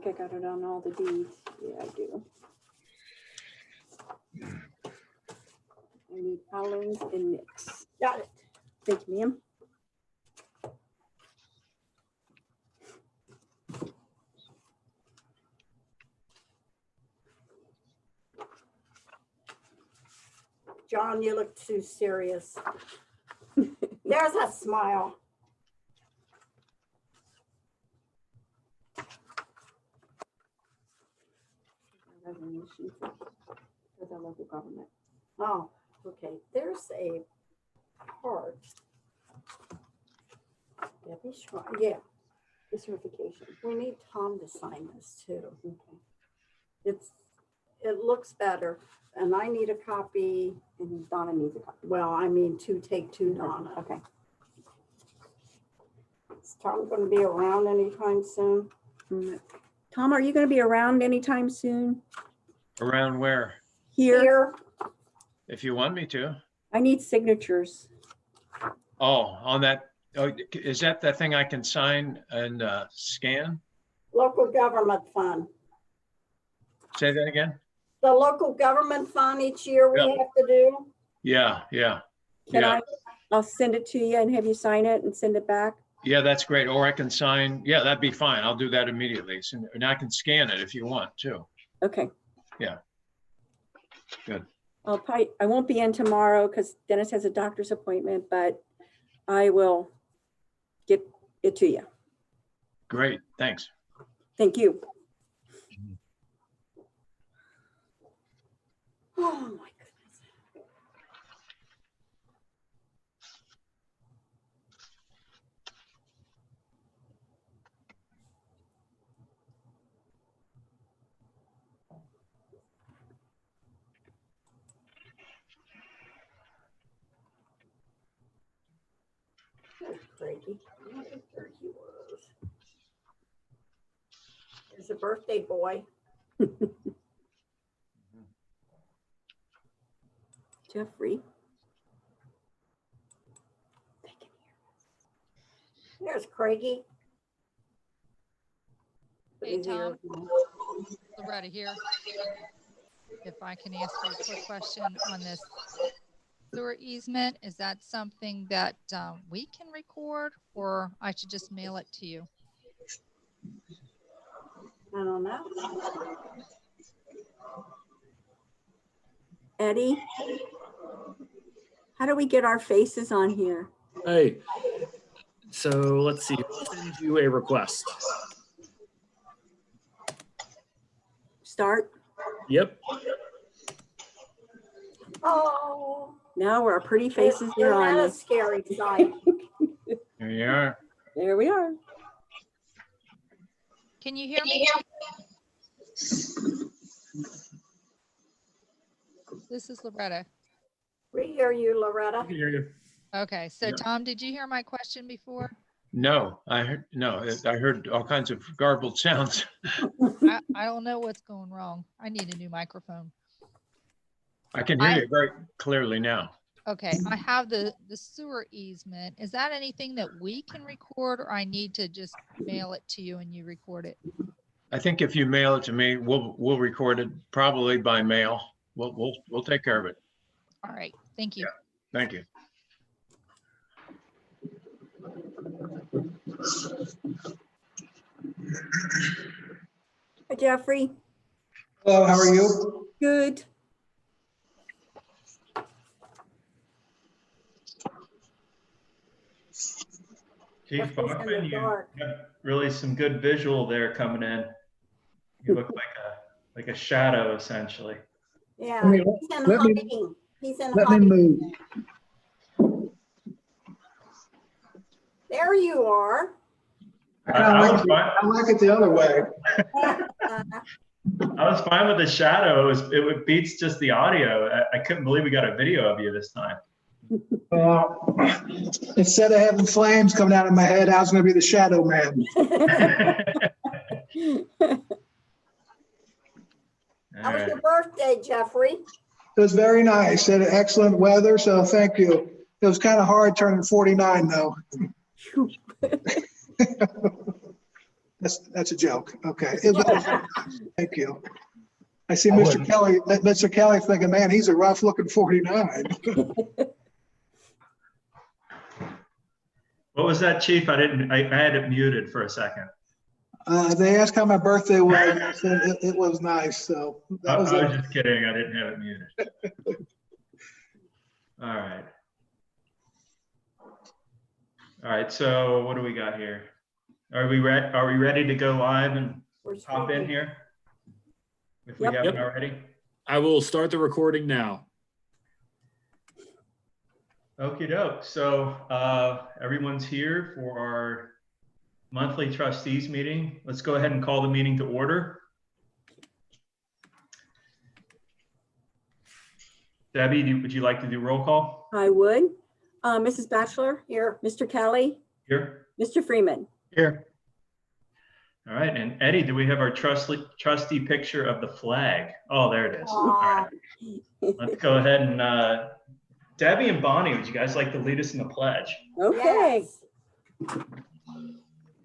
think I got it on all the deeds. Yeah, I do. I need Collins and Nix. Got it. Thank you, ma'am. John, you look too serious. There's a smile. Resolution for the local government. Oh, okay. There's a part. Debbie Schwein. Yeah, The certification. we need Tom to sign this too. Okay. It looks better, and I need a copy. And Donna needs a copy. Well, I mean, to take to Donna. Okay. Is Tom going to be around anytime soon? Tom, are you going to be around anytime soon? Around where? Here. If you want me to. I need signatures. Oh, on that, oh, is that the thing I can sign and scan? Local government fund. Say that again? The local government fund each year we Yep. have to do. Yeah, yeah. Can Yeah. I'll send it to you and have you sign it and send it back? Yeah, that's great. Or I can sign, yeah, that'd be fine. I'll do that immediately. And I can scan it if you want too. Okay. Yeah. Good. I won't be in tomorrow because Dennis has a doctor's appointment, but I will get it to you. Great, thanks. Thank you. Oh my goodness. There's Craigie. I wonder where he was. There's a birthday boy. Jeffrey. There's Craigie. Hey, Tom. Loretta here. If I can ask you a quick question on this sewer easement, is that something that we can record, or I should just mail it to you? I don't know. Eddie, how do we get our faces on here? Hey, so let's see, send you a request. Start. Yep. Oh, Now our pretty faces are isn't on that a this. scary sight? Here you are. There we are. Can you hear me? This is Loretta. We hear you, Loretta. I can hear you. Okay, so Yeah. Tom, did you hear my question before? No, I heard all kinds of garbled sounds. I don't know what's going wrong. I need a new microphone. I can hear you very clearly now. Okay, I have the sewer easement. Is that anything that we can record, or I need to just mail it to you and you record it? I think if you mail it to me, we'll record it probably by mail. We'll take care of it. All right, thank you. Thank you. Hi, Jeffrey. Hello, how are you? Good. Chief Jeffrey's in the Buckman, you dark. have really some good visual there coming in. You look like a shadow essentially. Yeah, Let me- he's in let me- hiding. He's in Let me hiding. move. There you are. I kinda I was like it. fine. I like it the other way. I was fine with the shadow. It beats just the audio. I couldn't believe we got a video of you this time. Well, instead of having flames coming out of my head, I was gonna be the shadow man. How was your birthday, Jeffrey? It was very nice. Had excellent weather, so thank you. It was kind of hard turning 49 though. That's a joke. Okay. Thank you. I see I Mr. wouldn't. Kelly, Mr. Kelly thinking, man, he's a rough looking 49. What was that, Chief? I had it muted for a second. They asked how my birthday was. And I said it was nice. So that was I it. was just kidding. I didn't have it muted. All right. All right. So what do we got here? Are we ready to go live and We're hop in speaking. here? If we Yep. haven't Yep. already. I will start the recording now. Okie doke. So everyone's here for our monthly trustees meeting. Let's go ahead and call the meeting to order. Debbie, would you like to do roll call I would. Mrs. Batchelor? Here. Mr. Kelly? here? Mr. Freeman? Here. All right. And Eddie, do we have our trusty picture of the flag? Oh, there it is. All right. Let's go ahead and Debbie and Bonnie, would you guys like to lead us in the pledge? Okay. Yes.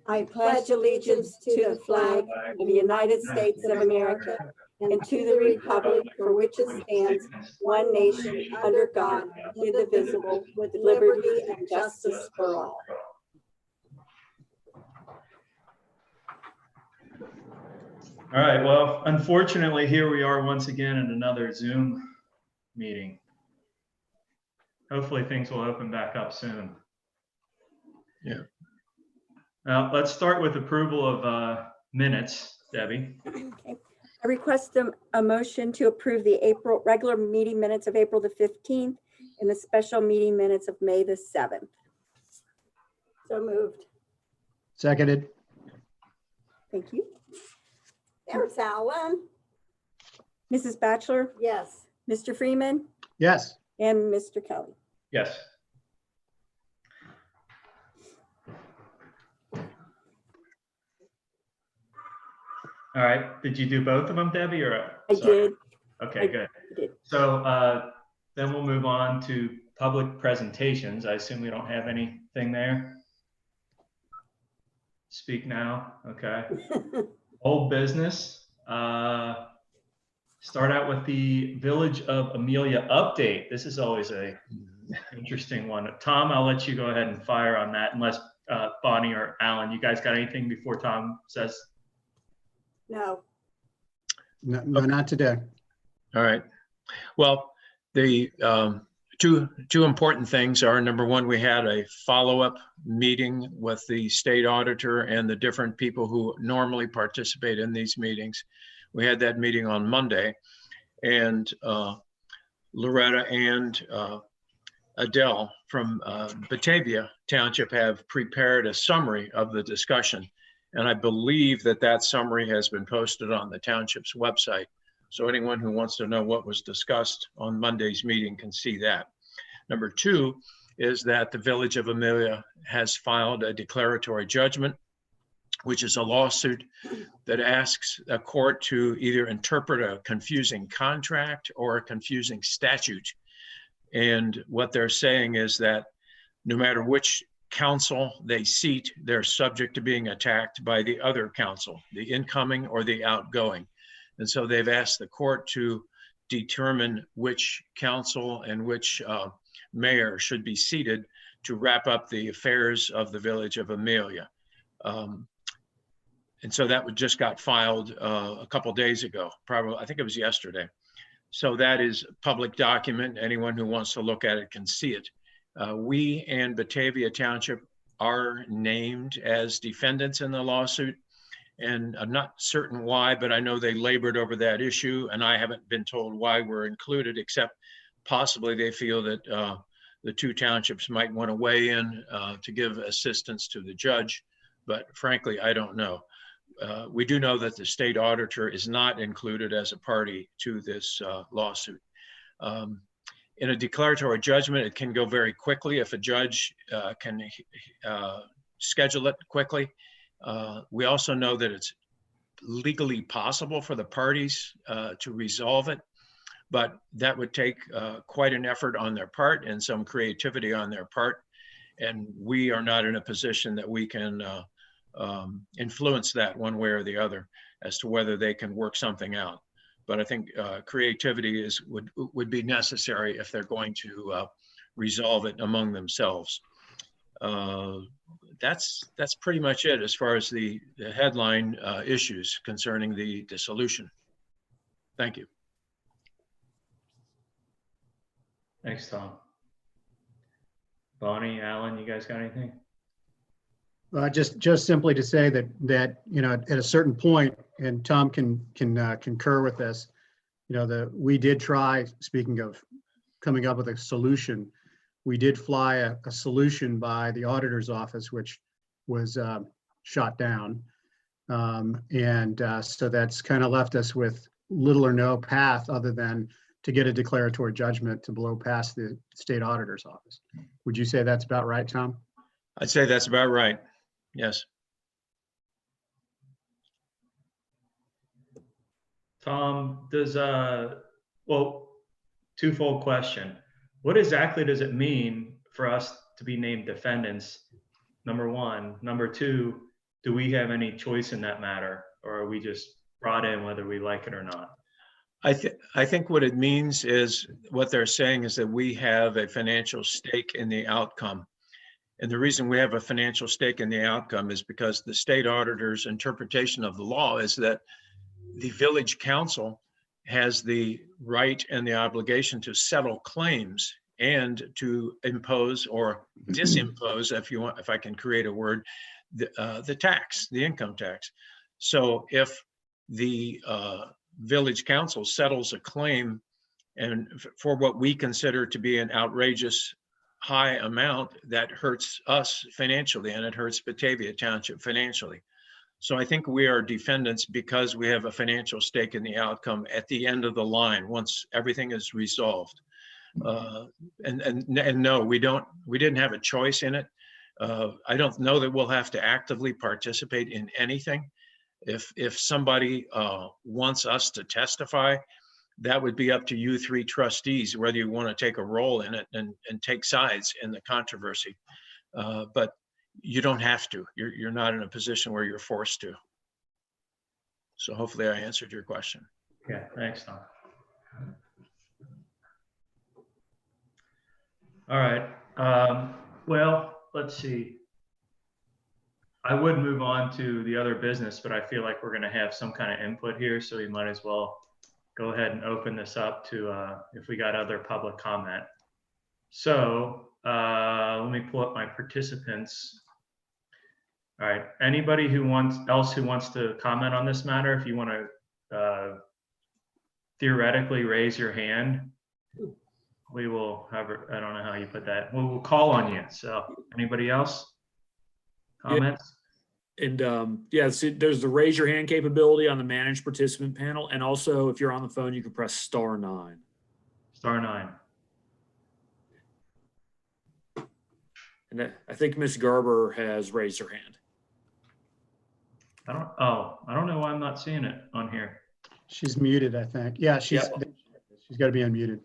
I pledge allegiance to the flag of the United States of America and to the republic for which it stands, one nation, under God, indivisible, with liberty and justice for all. All right. Well, unfortunately, here we are once again in another Zoom meeting. Hopefully things will open back up soon. Yeah. Now, let's start with approval of minutes, Debbie. Okay. I request a motion to approve the regular meeting minutes of April the 15th and the special meeting minutes of May the 7th. So moved. Seconded. Thank you. There's Alan. Mrs. Batchelor? Yes. Mr. Freeman? Yes. And Mr. Kelly? Yes. All right. Did you do both of them, Debbie, or? I sorry. did. Okay, I good. did. So then we'll move on to public presentations. I assume we don't have anything there. Speak now. Okay. Old business. Start out with the Village of Amelia update. This is always a interesting one. Tom, I'll let you go ahead and fire on that unless Bonnie or Alan, you guys got anything before Tom says? No. No, not today. All right. Well, the two important things are, number one, we had a follow-up meeting with the state auditor and the different people who normally participate in these meetings. We had that meeting on Monday, and Loretta and Adele from Batavia Township have prepared a summary of the discussion. And I believe that summary has been posted on the township's website. So anyone who wants to know what was discussed on Monday's meeting can see that. Number two is that the Village of Amelia has filed a declaratory judgment, which is a lawsuit that asks a court to either interpret a confusing contract or a confusing statute. And what they're saying is that no matter which council they seat, they're subject to being attacked by the other council, the incoming or the outgoing. And so they've asked the court to determine which council and which mayor should be seated to wrap up the affairs of the Village of Amelia. And so that just got filed a couple days ago, probably, I think it was yesterday. So that is a public document. Anyone who wants to look at it can see it. We and Batavia Township are named as defendants in the lawsuit. And I'm not certain why, but I know they labored over that issue, and I haven't been told why we're included, except possibly they feel that the two townships might want to weigh in to give assistance to the judge. But frankly, I don't know. We do know that the state auditor is not included as a party to this lawsuit. In a declaratory judgment, it can go very quickly if a judge can schedule it quickly. We also know that it's legally possible for the parties to resolve it, but that would take quite an effort on their part and some creativity on their part. And we are not in a position that we can influence that one way or the other as to whether they can work something out. But I think creativity would be necessary if they're going to resolve it among themselves. That's pretty much it as far as the headline issues concerning the dissolution. Thank you. Thanks, Tom. Bonnie, Alan, you guys got anything? Just simply to say that you know, at a certain point, and Tom can concur with this, you know, we did try, speaking of coming up with a solution, we did fly a solution by the auditor's office, which was shot down. So that's kind of left us with little or no path other than to get a declaratory judgment to blow past the state auditor's office. Would you say that's about right, Tom? I'd say that's about right. Yes. Tom, does, well, twofold question. What exactly does it mean for us to be named defendants? Number one. Number two, do we have any choice in that matter, or are we just brought in whether we like it or not? I think what it means is, what they're saying is that we have a financial stake in the outcome. And the reason we have a financial stake in the outcome is because the state auditor's interpretation of the law is that the village council has the right and the obligation to settle claims and to impose or disimpose, if I can create a word, the tax, the income tax. So if the village council settles a claim and for what we consider to be an outrageous high amount, that hurts us financially and it hurts Batavia Township financially. So I think we are defendants because we have a financial stake in the outcome at the end of the line once everything is resolved. And no, we didn't have a choice in it. I don't know that we'll have to actively participate in anything. If somebody wants us to testify, that would be up to you three trustees, whether you want to take a role in it and take sides in the controversy. But you don't have to. You're not in a position where you're forced to. So hopefully I answered your question. Yeah, thanks, Tom. All right. Well, let's see. I would move on to the other business, but I feel like we're going to have some kind of input here, so we might as well go ahead and open this up to if we got other public comment. So let me pull up my participants. All right, anybody who wants to comment on this matter, if you want to theoretically raise your hand, we will have, I don't know how you put that, we'll call on you. So anybody else? Comments? Yeah. And yeah, so there's the raise your hand capability on the managed participant panel. And also if you're on the phone, you can press *9. *9. And I think Ms. Garber has raised her hand. I don't know why I'm not seeing it on here. She's muted, I think. Yeah, she's got to be unmuted.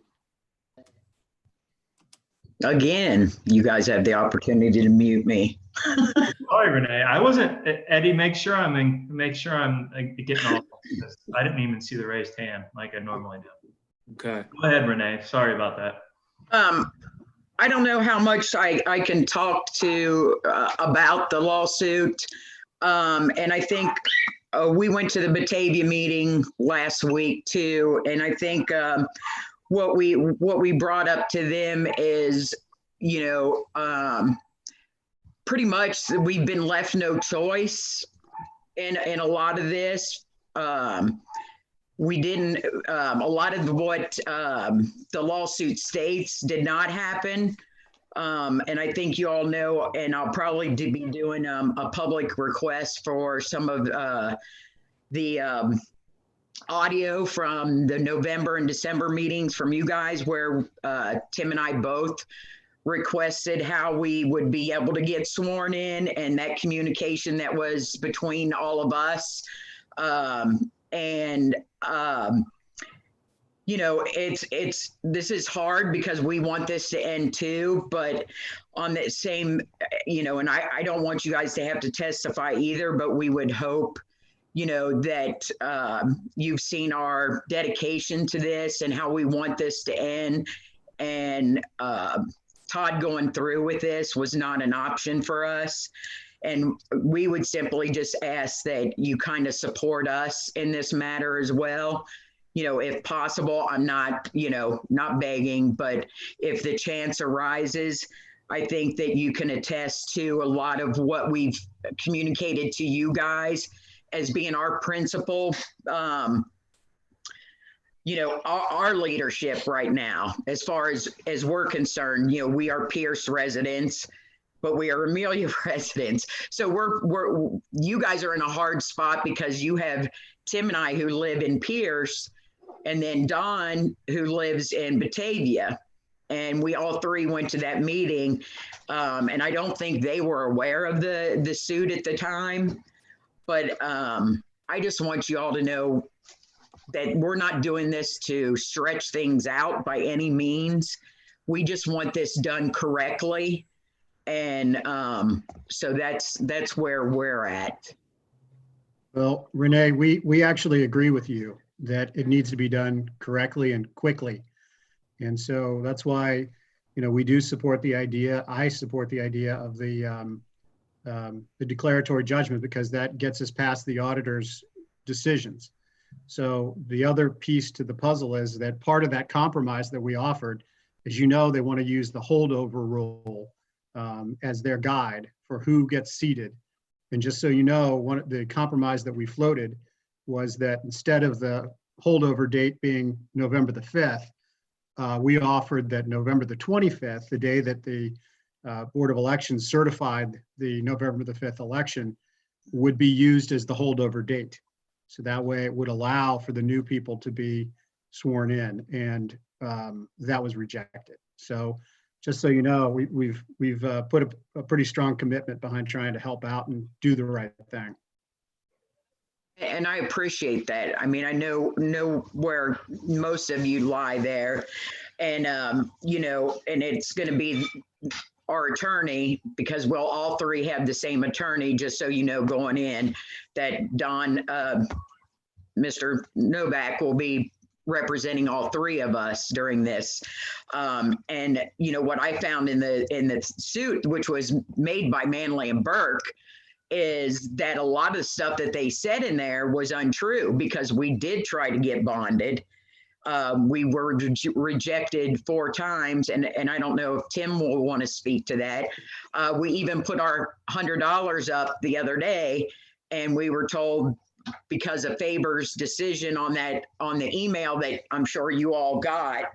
Again, you guys have the opportunity to mute me. Sorry, Renee. I wasn't. Eddie, make sure I'm getting all. I didn't even see the raised hand like I normally do. Okay. Go ahead, Renee. Sorry about that. I don't know how much I can talk to about the lawsuit. And I think we went to the Batavia meeting last week too. And I think what we brought up to them is, you know, pretty much we've been left no choice in a lot of this. We didn't, a lot of what the lawsuit states did not happen. And I think you all know, and I'll probably be doing a public request for some of the audio from the November and December meetings from you guys, where Tim and I both requested how we would be able to get sworn in, and that communication that was between all of us. you know, this is hard because we want this to end too, but on the same, you know, and I don't want you guys to have to testify either, but we would hope, you know, that you've seen our dedication to this and how we want this to end. And Todd going through with this was not an option for us. And we would simply just ask that you kind of support us in this matter as well. You know, if possible, I'm not, you know, not begging, but if the chance arises, I think that you can attest to a lot of what we've communicated to you guys as being our principal, you know, our leadership right now, as far as we're concerned. You know, we are Pierce residents, but we are Amelia residents. So you guys are in a hard spot because you have Tim and I who live in Pierce, and then Don who lives in Batavia. And we all three went to that meeting. And I don't think they were aware of the suit at the time. But I just want you all to know that we're not doing this to stretch things out by any means. We just want this done correctly. And so that's where we're at. Well, Renee, we actually agree with you that it needs to be done correctly and quickly. And so that's why, you know, we do support the idea. I support the idea of the declaratory judgment, because that gets us past the auditor's decisions. So the other piece to the puzzle is that part of that compromise that we offered, as you know, they want to use the holdover rule as their guide for who gets seated. And just so you know, the compromise that we floated was that instead of the holdover date being November the 5th, we offered that November the 25th, the day that the Board of Elections certified the November the 5th election, would be used as the holdover date. So that way it would allow for the new people to be sworn in, and that was rejected. So just so you know, we've put a pretty strong commitment behind trying to help out and do the right thing. And I appreciate that. I mean, I know where most of you lie there, and you know, and it's going to be our attorney, because we'll all three have the same attorney, just so you know, going in, that Don, Mr. Novak will be representing all three of us during this. And you know, what I found in the suit, which was made by Manley and Burke, is that a lot of the stuff that they said in there was untrue, because we did try to get bonded. We were rejected 4 times, and I don't know if Tim will want to speak to that. We even put our $100 up the other day, and we were told, because of Faber's decision on the email that I'm sure you all got,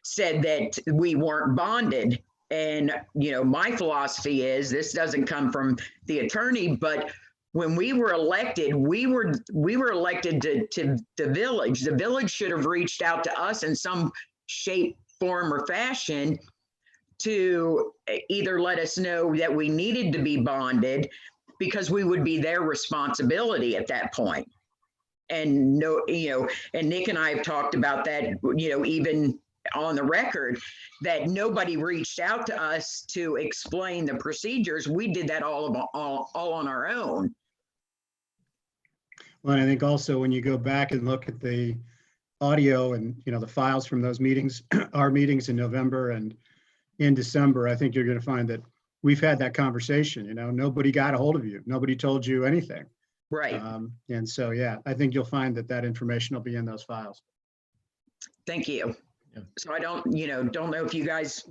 said that we weren't bonded. And, you know, my philosophy is, this doesn't come from the attorney, but when we were elected, we were elected to the village. The village should have reached out to us in some shape, form, or fashion to either let us know that we needed to be bonded, because we would be their responsibility at that point. And no, you know, and Nick and I have talked about that, you know, even on the record, that nobody reached out to us to explain the procedures. We did that all on our own. Well, and I think also when you go back and look at the audio and, you know, the files from those meetings, our meetings in November and in December, I think you're going to find that we've had that conversation. You know, nobody got a hold of you. Nobody told you anything. Right. And so, yeah, I think you'll find that information will be in those files. Thank you. Yeah. So I don't know if you guys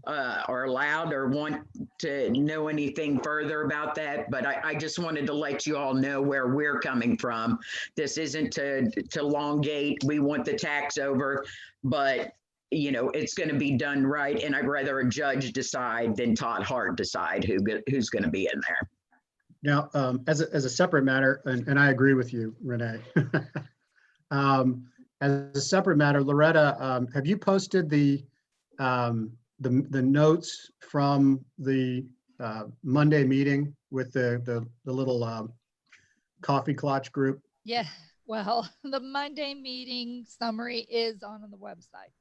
are allowed or want to know anything further about that, but I just wanted to let you all know where we're coming from. This isn't to elongate. We want the tax over, but you know, it's going to be done right. And I'd rather a judge decide than Todd Hart decide who's going to be in there. Now, as a separate matter, and I agree with you, Renee. As a separate matter, Loretta, have you posted the notes from the Monday meeting with the little coffee clutch group? Yeah, Well, the Monday meeting summary is on the website.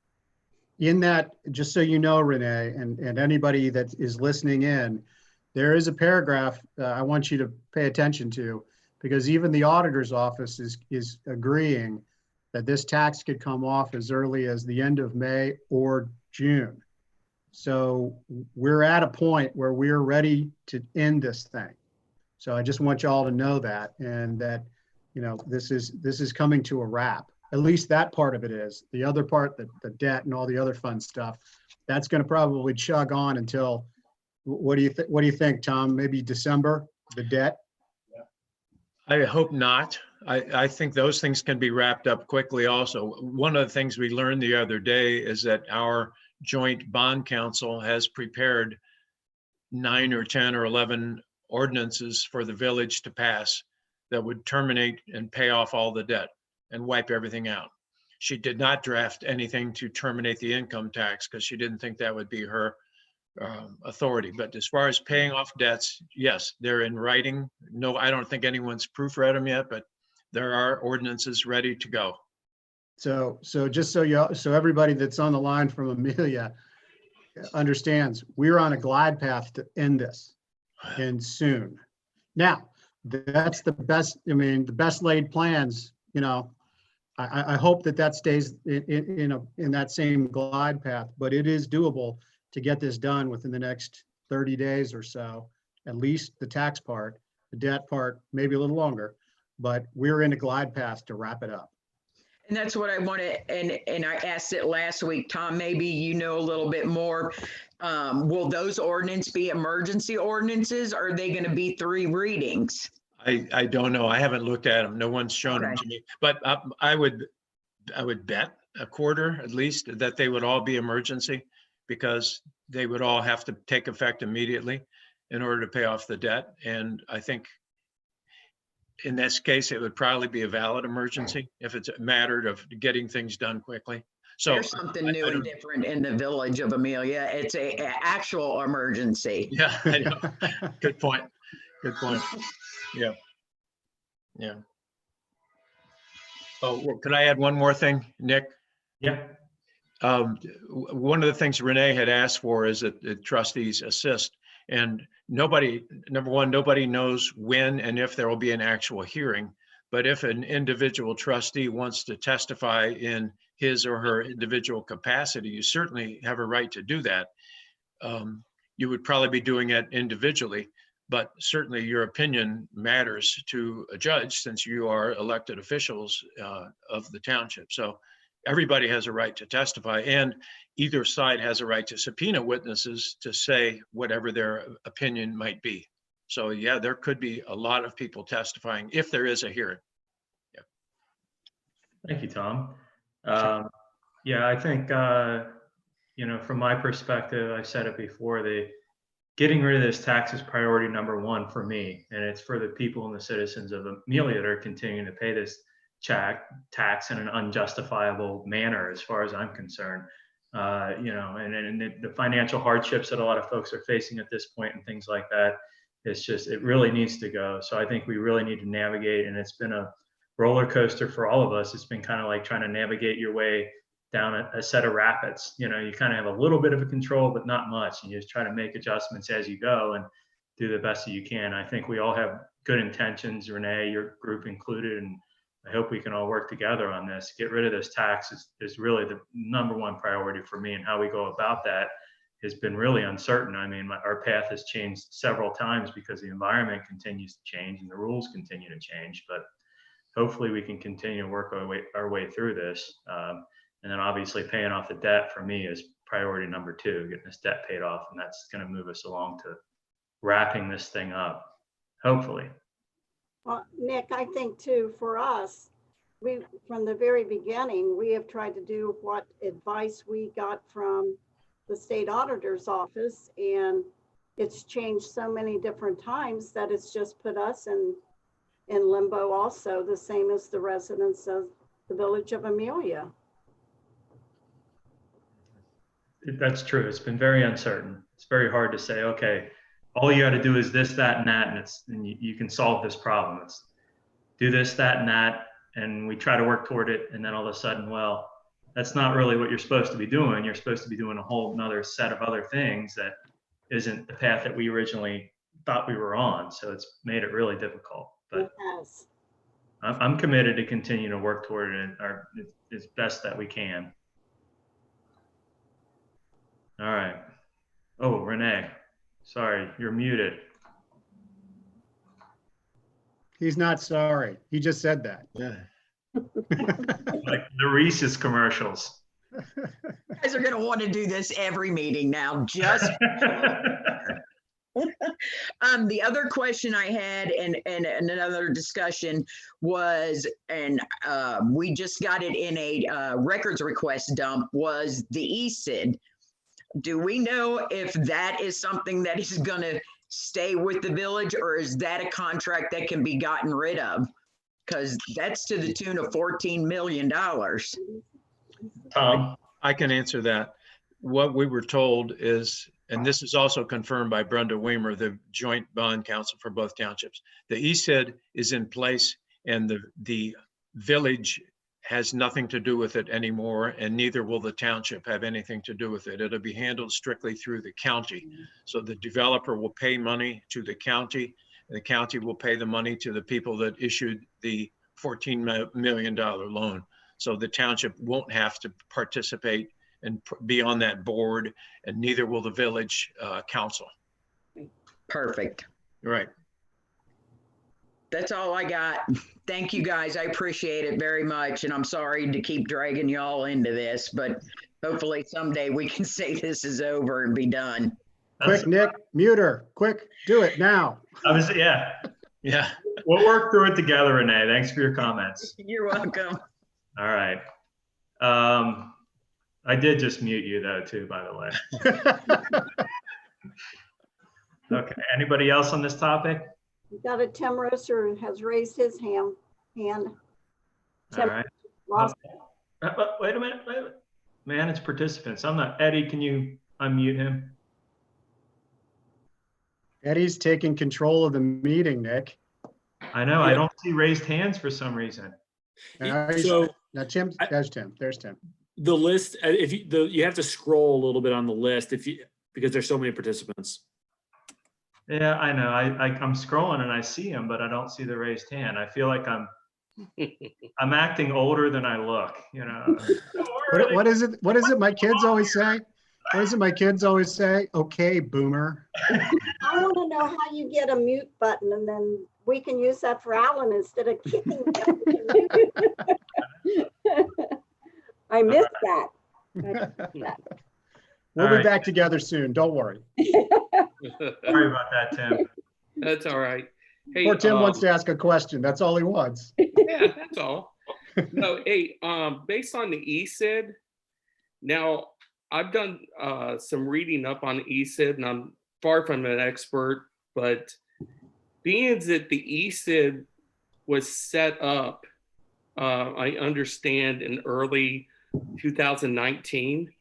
In that, just so you know, Renee, and anybody that is listening in, there is a paragraph I want you to pay attention to, because even the auditor's office is agreeing that this tax could come off as early as the end of May or June. So we're at a point where we're ready to end this thing. So I just want y'all to know that, and that, you know, this is coming to a wrap. At least that part of it is. The other part, the debt and all the other fun stuff, that's going to probably chug on until, what do you think, Tom? Maybe December, the debt? I hope not. I think those things can be wrapped up quickly also. One of the things we learned the other day is that our joint bond council has prepared 9 or 10 or 11 ordinances for the village to pass that would terminate and pay off all the debt and wipe everything out. She did not draft anything to terminate the income tax because she didn't think that would be her authority. But as far as paying off debts, yes, they're in writing. No, I don't think anyone's proofread them yet, but there are ordinances ready to go. So just so everybody that's on the line from Amelia understands, we're on a glide path to end this, and soon. Now, that's the best, I mean, the best laid plans, you know, I hope that stays in that same glide path, but it is doable to get this done within the next 30 days or so, at least the tax part, the debt part, maybe a little longer, but we're in a glide path to wrap it up. And that's what I wanted, and I asked it last week, Tom, maybe you know a little bit more. Will those ordinances be emergency ordinances, or are they going to be 3 readings? I don't know. I haven't looked at them. No one's shown them Okay. to me, but I would bet a quarter at least that they would all be emergency, because they would all have to take effect immediately in order to pay off the debt. And I think in this case, it would probably be a valid emergency if it's a matter of getting things done quickly. So There's something new and different in the village of Amelia. It's a actual emergency. Yeah, I know. Good point. Good point. Yeah. Yeah. Oh, well, could I add one more thing, Nick? Yeah. One of the things Renee had asked for is that the trustees assist, and number one, nobody knows when and if there will be an actual hearing. But if an individual trustee wants to testify in his or her individual capacity, you certainly have a right to do that. You would probably be doing it individually, but certainly your opinion matters to a judge since you are elected officials of the township. So everybody has a right to testify, and either side has a right to subpoena witnesses to say whatever their opinion might be. So yeah, there could be a lot of people testifying if there is a hearing. Yeah. Thank you, Tom. Yeah, I think, you know, from my perspective, I said it before, getting rid of this tax is priority number 1 for me. And it's for the people and the citizens of Amelia that are continuing to pay this tax in an unjustifiable manner, as far as I'm concerned. You know, and the financial hardships that a lot of folks are facing at this point and things like that, it's just, it really needs to go. So I think we really need to navigate, and it's been a roller coaster for all of us. It's been kind of like trying to navigate your way down a set of rapids. You know, you kind of have a little bit of a control, but not much. And you just try to make adjustments as you go and do the best that you can. I think we all have good intentions, Renee, your group included, and I hope we can all work together on this. Get rid of this tax is really the number 1 priority for me, and how we go about that has been really uncertain. I mean, our path has changed several times because the environment continues to change and the rules continue to change, but hopefully we can continue to work our way through this. And then obviously paying off the debt for me is priority number 2, getting this debt paid off, and that's going to move us along to wrapping this thing up, hopefully. Well, Nick, I think too, for us, from the very beginning, we have tried to do what advice we got from the state auditor's office, and it's changed so many different times that it's just put us in limbo also, the same as the residents of the village of Amelia. That's true. It's been very uncertain. It's very hard to say, okay, all you got to do is this, that, and that, and you can solve this problem. It's do this, that, and that, and we try to work toward it, and then all of a sudden, well, that's not really what you're supposed to be doing. You're supposed to be doing a whole nother set of other things that isn't the path that we originally thought we were on. So it's made it really difficult. But Yes. I'm committed to continue to work toward it as best that we can. All right. Oh, Renee, sorry, you're muted. He's not sorry. He just said that. Yeah. Like the Reese's commercials. You guys are gonna want to do this every meeting now, just. The other question I had and another discussion was, and we just got it in a records request dump, was the ESID. Do we know if that is something that is gonna stay with the village, or is that a contract that can be gotten rid of? Because that's to the tune of $14 million. Tom? I can answer that. What we were told is, and this is also confirmed by Brenda Weimer, the joint bond counsel for both townships, the ESID is in place and the village has nothing to do with it anymore, and neither will the township have anything to do with it. It'll be handled strictly through the county. So the developer will pay money to the county, and the county will pay the money to the people that issued the $14 million loan. So the township won't have to participate and be on that board, and neither will the village council. Perfect. Right. That's all I got. Thank you, guys. I appreciate it very much. And I'm sorry to keep dragging y'all into this, but hopefully someday we can say this is over and be done. Quick, Nick, mute her. Quick, do it now. Yeah. Yeah. We'll work through it together, Renee. Thanks for your comments. You're welcome. All right. I did just mute you though, too, by the way. Okay. Anybody else on this topic? We got a Tim Rosser has raised his hand. All Tim right. lost. Wait a minute. Manage participants. I'm not. Eddie, can you unmute him? Eddie's taking control of the meeting, Nick. I know. I don't see raised hands for some reason. So Now Tim, there's Tim. There's Tim. the list, if you have to scroll a little bit on the list because there's so many participants. Yeah, I know. I'm scrolling and I see him, but I don't see the raised hand. I feel like I'm acting older than I look, you know. What is it? What is it my kids always say? What is it my kids always say? Okay, boomer. I want to know how you get a mute button, and then we can use that for Alan instead of kicking him. I missed that. We'll All be right. back together soon. Don't worry. Sorry about that, Tim. That's all right. Hey, Poor Tim wants to ask a question. That's all he wants. yeah, that's all. No, hey, based on the ESID, now I've done some reading up on ESID, and I'm far from an expert, but being that the ESID was set up, I understand in early 2019,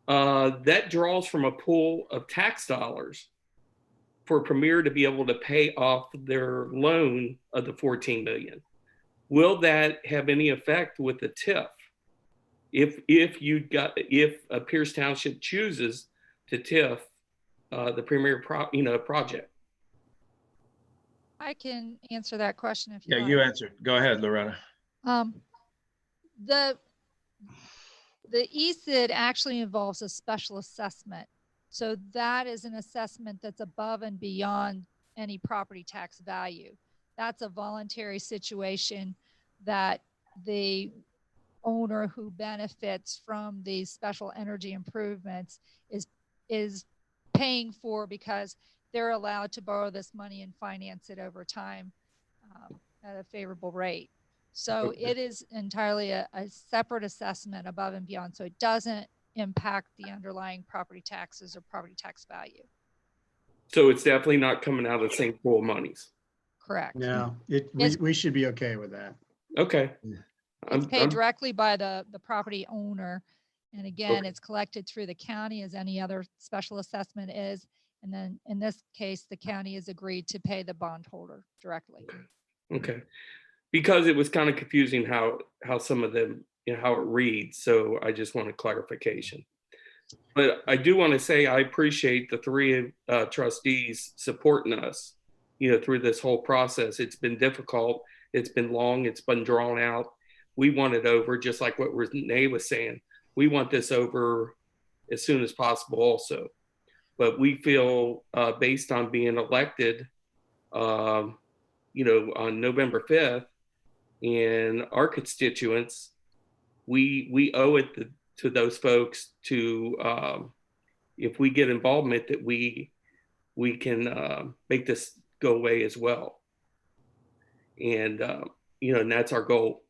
that draws from a pool of tax dollars for Premier to be able to pay off their loan of the 14 million. Will that have any effect with the TIF? If Pierce Township chooses to TIF the Premier project? I can answer that question if you Yeah, like. you answered. Go ahead, Loretta. The ESID actually involves a special assessment. So that is an assessment that's above and beyond any property tax value. That's a voluntary situation that the owner who benefits from these special energy improvements is paying for, because they're allowed to borrow this money and finance it over time at a favorable rate. So it is entirely a separate assessment above and beyond. So it doesn't impact the underlying property taxes or property tax value. So it's definitely not coming out of the same pool of monies. Correct. No, we should be okay with that. Okay. It's paid directly by the property owner. And again, Okay. it's collected through the county as any other special assessment is. And then in this case, the county has agreed to pay the bondholder directly. Okay. because it was kind of confusing how some of them, how it reads. So I just wanted clarification. But I do want to say I appreciate the three trustees supporting us, through this whole process. It's been difficult. It's been long. It's been drawn out. We want it over, just like what Renee was saying. We want this over as soon as possible also. But we feel based on being elected, on November 5th, and our constituents, we owe it to those folks to, if we get involvement, that we can make this go away as well. And, and that's our goal.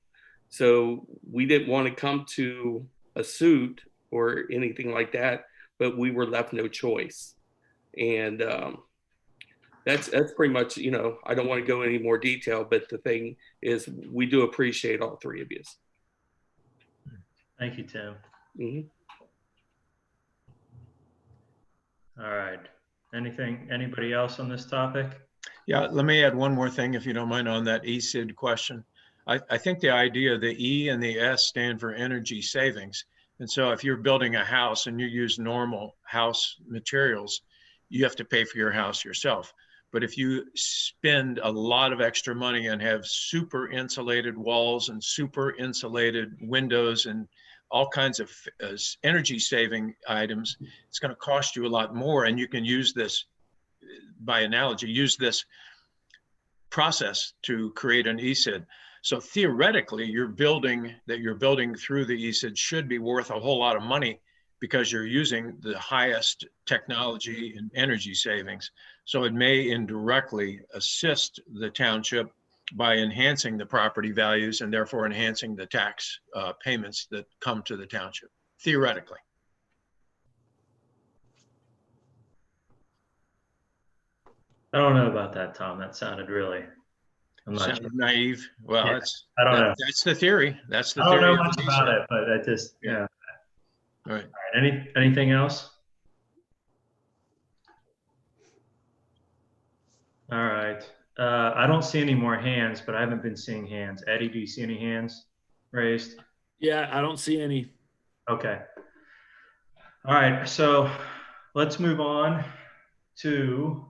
So we didn't want to come to a suit or anything like that, but we were left no choice. And that's pretty much, I don't want to go any more detail, but the thing is, we do appreciate all three of you. Thank you, Tim. Mm-hmm. All right. Anybody else on this topic? Yeah, let me add one more thing, if you don't mind, on that ESID question. I think the idea, the E and the S stand for energy savings. And so if you're building a house and you use normal house materials, you have to pay for your house yourself. But if you spend a lot of extra money and have super insulated walls and super insulated windows and all kinds of energy saving items, it's going to cost you a lot more. And you can use this, by analogy, use this process to create an ESID. So theoretically, your building that you're building through the ESID should be worth a whole lot of money because you're using the highest technology and energy savings. So it may indirectly assist the township by enhancing the property values and therefore enhancing the tax payments that come to the township, theoretically. I don't know about that, Tom. That sounded really, I'm not Sounded sure. naive. Well, Yeah, I don't know. that's the theory. That's the I don't theory. know much about it, but I just, Yeah. All right. Anything else? All right. I don't see any more hands, but I haven't been seeing hands. Eddie, do you see any hands raised? Yeah, I don't see any. Okay. All right. So let's move on to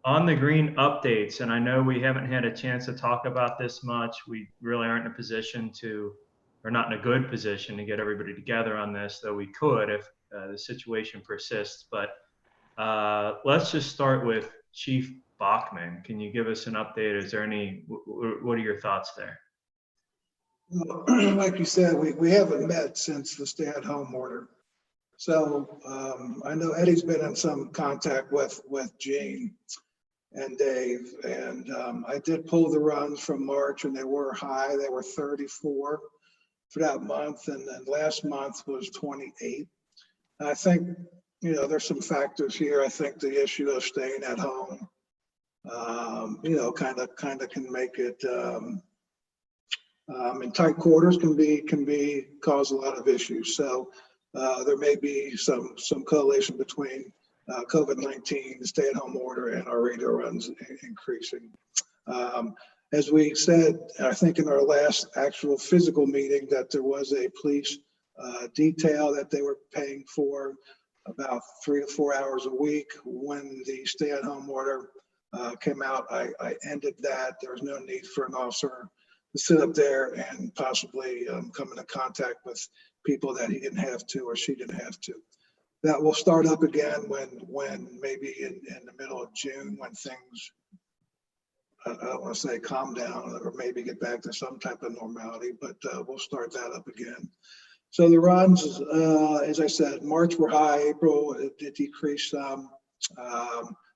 on the green updates. And I know we haven't had a chance to talk about this much. We really aren't in a position to, or not in a good position to get everybody together on this, though we could if the situation persists. But let's just start with Chief Bachman. Can you give us an update? Is there any, what are your thoughts there? Like you said, we haven't met since the stay-at-home order. So I know Eddie's been in some contact with Gene and Dave, and I did pull the runs from March, and they were high. They were 34 for that month, and then last month was 28. And I think, there's some factors here. I think the issue of staying at home, kind of can make it in tight quarters can cause a lot of issues. So there may be some correlation between COVID-19, the stay-at-home order, and our radio runs increasing. As we said, I think in our last actual physical meeting, that there was a police detail that they were paying for about 3 to 4 hours a week. When the stay-at-home order came out, I ended that. There was no need for an officer to sit up there and possibly come into contact with people that he didn't have to or she didn't have to. That will start up again when maybe in the middle of June, when things, I don't want to say calm down, or maybe get back to some type of normality, but we'll start that up again. So the runs, as I said, March were high, April it decreased some,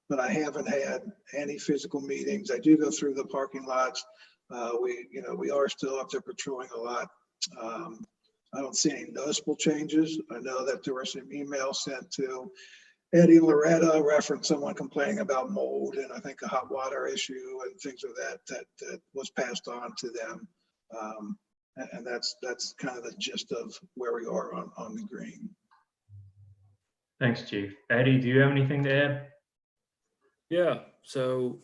but I haven't had any physical meetings. I do go through the parking lots. We are still up there patrolling a lot. I don't see any noticeable changes. I know that there were some emails sent to Eddie and Loretta reference someone complaining about mold and I think a hot water issue and things of that was passed on to them. And that's kind of the gist of where we are on the green. Thanks, Chief. Eddie, do you have anything to add? Yeah. So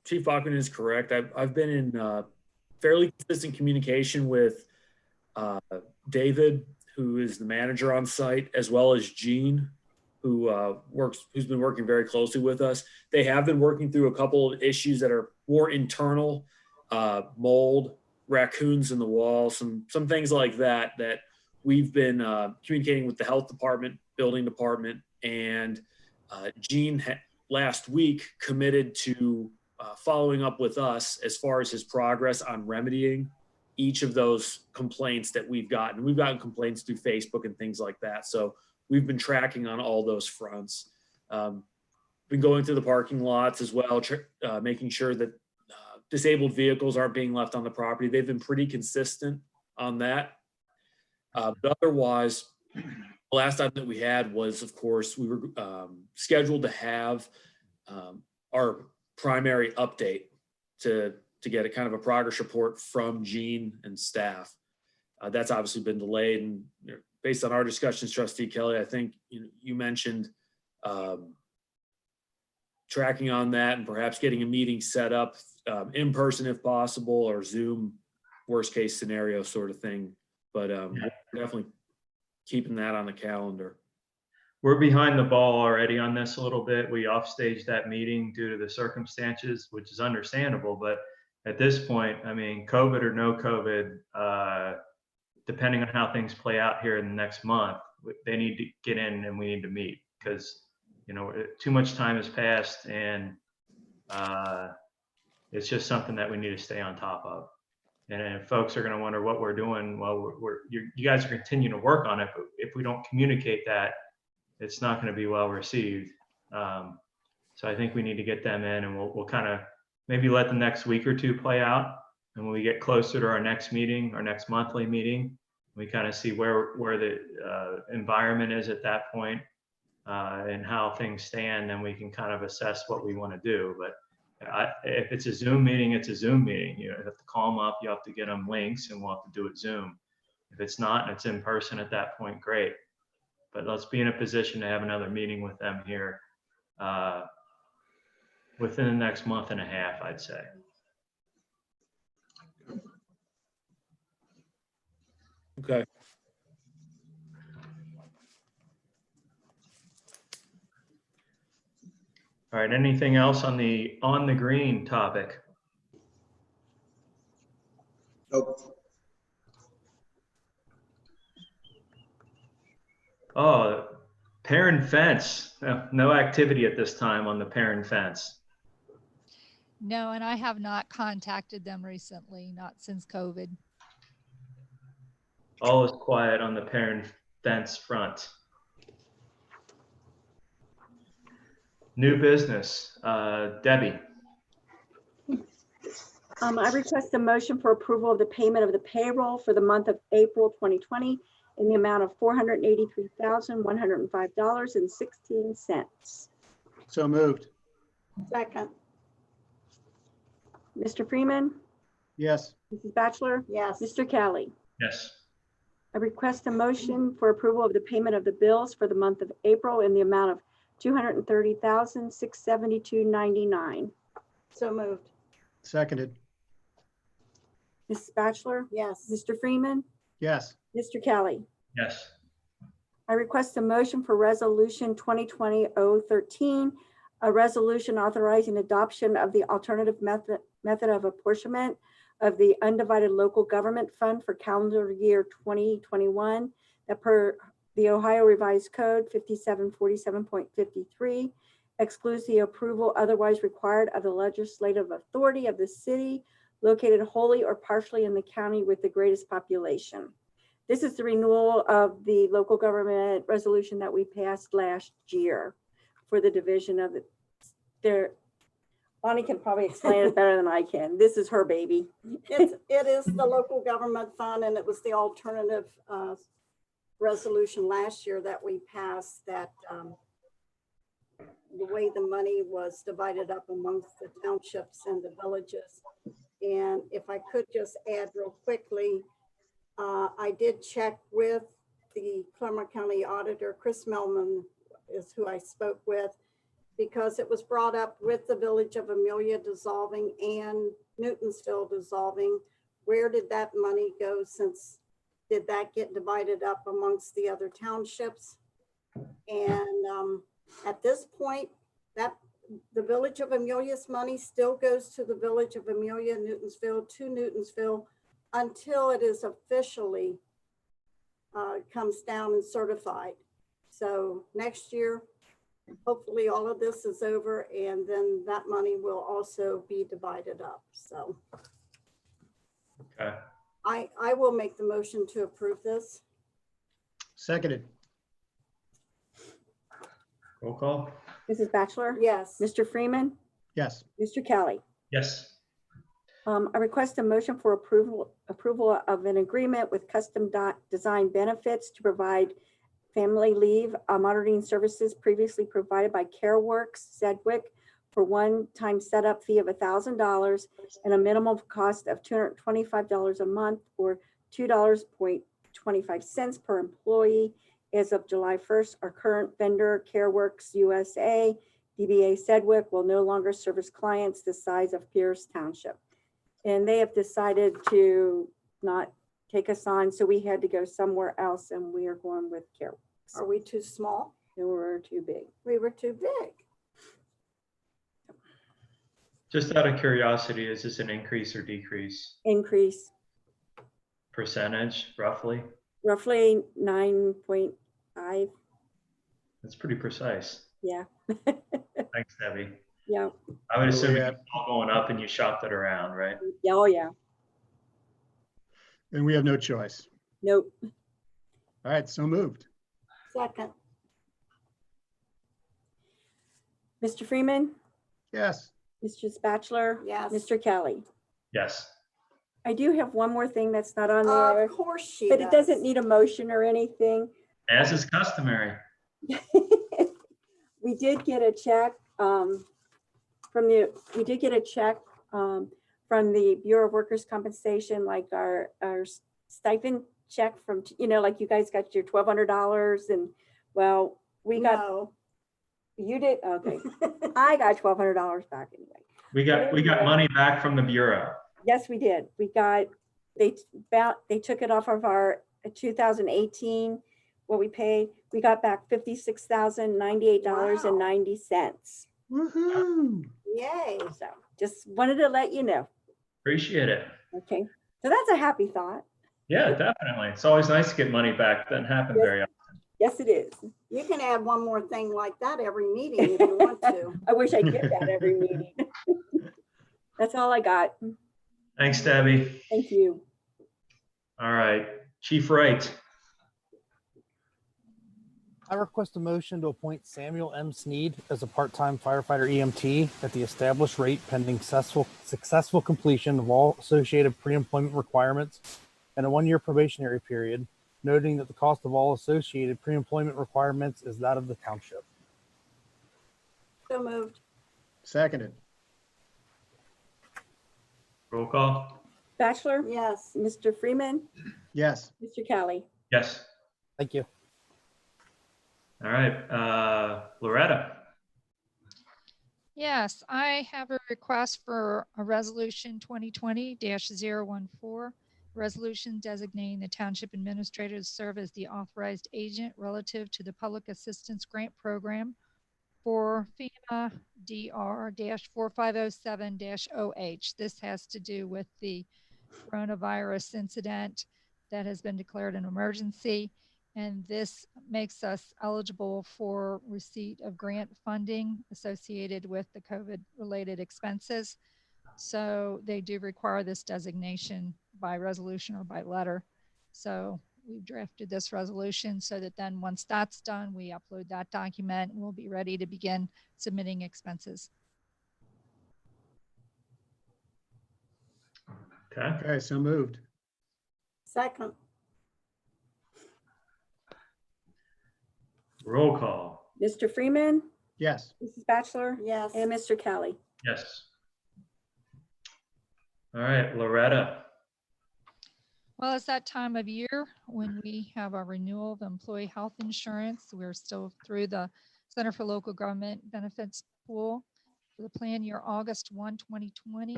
Chief Bachman is correct. I've been in fairly consistent communication with David, who is the manager on site, as well as Gene, who's been working very closely with us. They have been working through a couple of issues that are more internal, mold, raccoons in the wall, some things like that we've been communicating with the health department, building department, and Gene last week committed to following up with us as far as his progress on remedying each of those complaints that we've gotten. We've gotten complaints through Facebook and things like that. So we've been tracking on all those fronts. Been going through the parking lots as well, making sure that disabled vehicles aren't being left on the property. They've been pretty consistent on that. But otherwise, the last time that we had was, of course, we were scheduled to have our primary update to get a kind of a progress report from Gene and staff. That's obviously been delayed, and based on our discussions, Trustee Kelly, I think you mentioned tracking on that and perhaps getting a meeting set up in person if possible, or Zoom, worst case scenario sort of thing. But we're definitely keeping that on the calendar. We're behind the ball already on this a little bit. We offstaged that meeting due to the circumstances, which is understandable. But at this point, I mean, COVID or no COVID, depending on how things play out here in the next month, they need to get in and we need to meet, because too much time has passed, and it's just something that we need to stay on top of. And folks are going to wonder what we're doing. Well, you guys are continuing to work on it, but if we don't communicate that, it's not going to be well received. So I think we need to get them in, and we'll kind of maybe let the next week or two play out. And when we get closer to our next meeting, our next monthly meeting, we kind of see where the environment is at that point, and how things stand, and we can kind of assess what we want to do. But if it's a Zoom meeting, it's a Zoom meeting. You have to call them up, you have to get them links, and we'll have to do it Zoom. If it's not and it's in person at that point, great. But let's be in a position to have another meeting with them here within the next month and a half, I'd say. Okay. All right, anything else on the green topic? Nope. Oh, parent fence. No activity at this time on the parent fence. No, and I have not contacted them recently, not since COVID. All is quiet on the parent fence front. New business, Debbie. I request a motion for approval of the payment of the payroll for the month of April 2020 in the amount of $483,105.16. So moved. Second. Mr. Freeman, Yes. Mrs. Batchelor, Yes. Mr. Kelly. Yes. I request a motion for approval of the payment of the bills for the month of April in the amount of $230,672.99. So moved. Seconded. Mrs. Batchelor, Yes. Mr. Freeman, Yes. Mr. Kelly. Yes. I request a motion for resolution 2020-013, a resolution authorizing adoption of the alternative method of apportionment of the undivided local government fund for calendar year 2021, that per the Ohio Revised Code 5747.53 excludes the approval otherwise required of the legislative authority of the city located wholly or partially in the county with the greatest population. This is the renewal of the local government resolution that we passed last year for the division of their. Bonnie can probably explain it better than I can. This is her baby. It is the local government fund, and it was the alternative resolution last year that we passed, that the way the money was divided up amongst the townships and the villages. And if I could just add real quickly, I did check with the Clermont County Auditor. Chris Melman is who I spoke with. because it was brought up with the Village of Amelia dissolving and Newtonsville dissolving. Where did that money go since, did that get divided up amongst the other townships? And at this point, that the Village of Amelia's money still goes to the Village of Amelia, Newtonsville, to Newtonsville until it is officially comes down and certified. So next year, hopefully all of this is over and then that money will also be divided up. So Okay. I will make the motion to approve this. Seconded. Roll call. Mrs. Bachelor? Yes. Mr. Freeman? Yes. Mr. Kelly? Yes. I request a motion for approval of an agreement with Custom Design Benefits to provide family leave monitoring services previously provided by CareWorks Sedgwick for one-time setup fee of $1,000 and a minimum cost of $225 a month or $2.25 per employee. As of July 1st, our current vendor, CareWorks USA, DBA Sedgwick, will no longer service clients the size of Pierce Township. And they have decided to not take us on, so we had to go somewhere else, and we are going with CareWorks. Are we too small? We were too big. We were too big. Just out of curiosity, is this an increase or decrease? Increase, Percentage, roughly? roughly 9.5. That's pretty precise. Yeah, Thanks, Debbie. yeah, I would assume Yeah. it's all going up and you shopped it around, right? yeah, oh yeah. And we have no choice. Nope. All right, so moved. Second. Mr. Freeman, Yes. Mrs. Bachelor, Yes. Mr. Kelly. Yes. I do have one more thing that's not on there, Of course she but does. it doesn't need a motion or anything. As is customary. We did get a check from the Bureau of Workers' Compensation, like our stipend check from, like you guys got your $1,200 and, well, we got, No. you did, okay. I got $1,200 back anyway. We got money back from the Bureau. Yes, we did. We got, they took it off of our 2018, what we paid. We got back $56,098.90. Woohoo. Yay. So just wanted to let you know. Appreciate it. Okay. So that's a happy thought. Yeah, definitely. It's always nice to get money back. Doesn't happen very often. Yes, it is. You can add one more thing like that every meeting if you want to. I wish I could get that every meeting. That's all I got. Thanks, Debbie. Thank you. All right, Chief Wright. I request a motion to appoint Samuel M. Sneed as a part-time firefighter EMT at the established rate pending successful completion of all associated pre-employment requirements and a one-year probationary period, noting that the cost of all associated pre-employment requirements is that of the township. So moved. Seconded. Roll call. Bachelor, Yes. Mr. Freeman, Yes. Mr. Kelly. Yes. Thank you. All right, Loretta. Yes, I have a request for a resolution 2020-014, resolution designating the township administrator to serve as the authorized agent relative to the public assistance grant program for FEMA DR-4507-OH. This has to do with the coronavirus incident that has been declared an emergency. And this makes us eligible for receipt of grant funding associated with the COVID-related expenses. So they do require this designation by resolution or by letter. So we've drafted this resolution so that then once that's done, we upload that document and we'll be ready to begin submitting expenses. Okay. Okay, so moved. Second. Roll call. Mr. Freeman, Yes. Mrs. Bachelor, Yes. and Mr. Kelly. Yes. All right, Loretta. Well, it's that time of year when we have our renewal of employee health insurance. We're still through the Center for Local Government Benefits Pool for the plan year August 1, 2020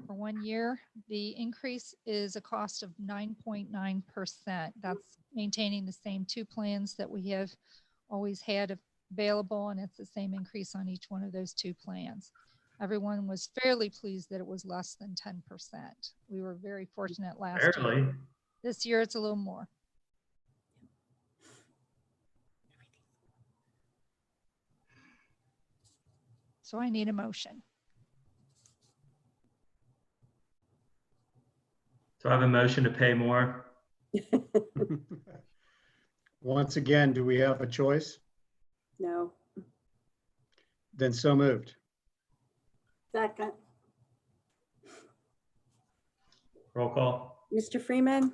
for 1 year. The increase is a cost of 9.9%. That's maintaining the same two plans that we have always had available, and it's the same increase on each one of those two plans. Everyone was fairly pleased that it was less than 10%. We were very fortunate last Barely. year. This year it's a little more. So I need a motion. So I have a motion to pay more. Once again, do we have a choice? No. Then so moved. Second, Roll call. Mr. Freeman,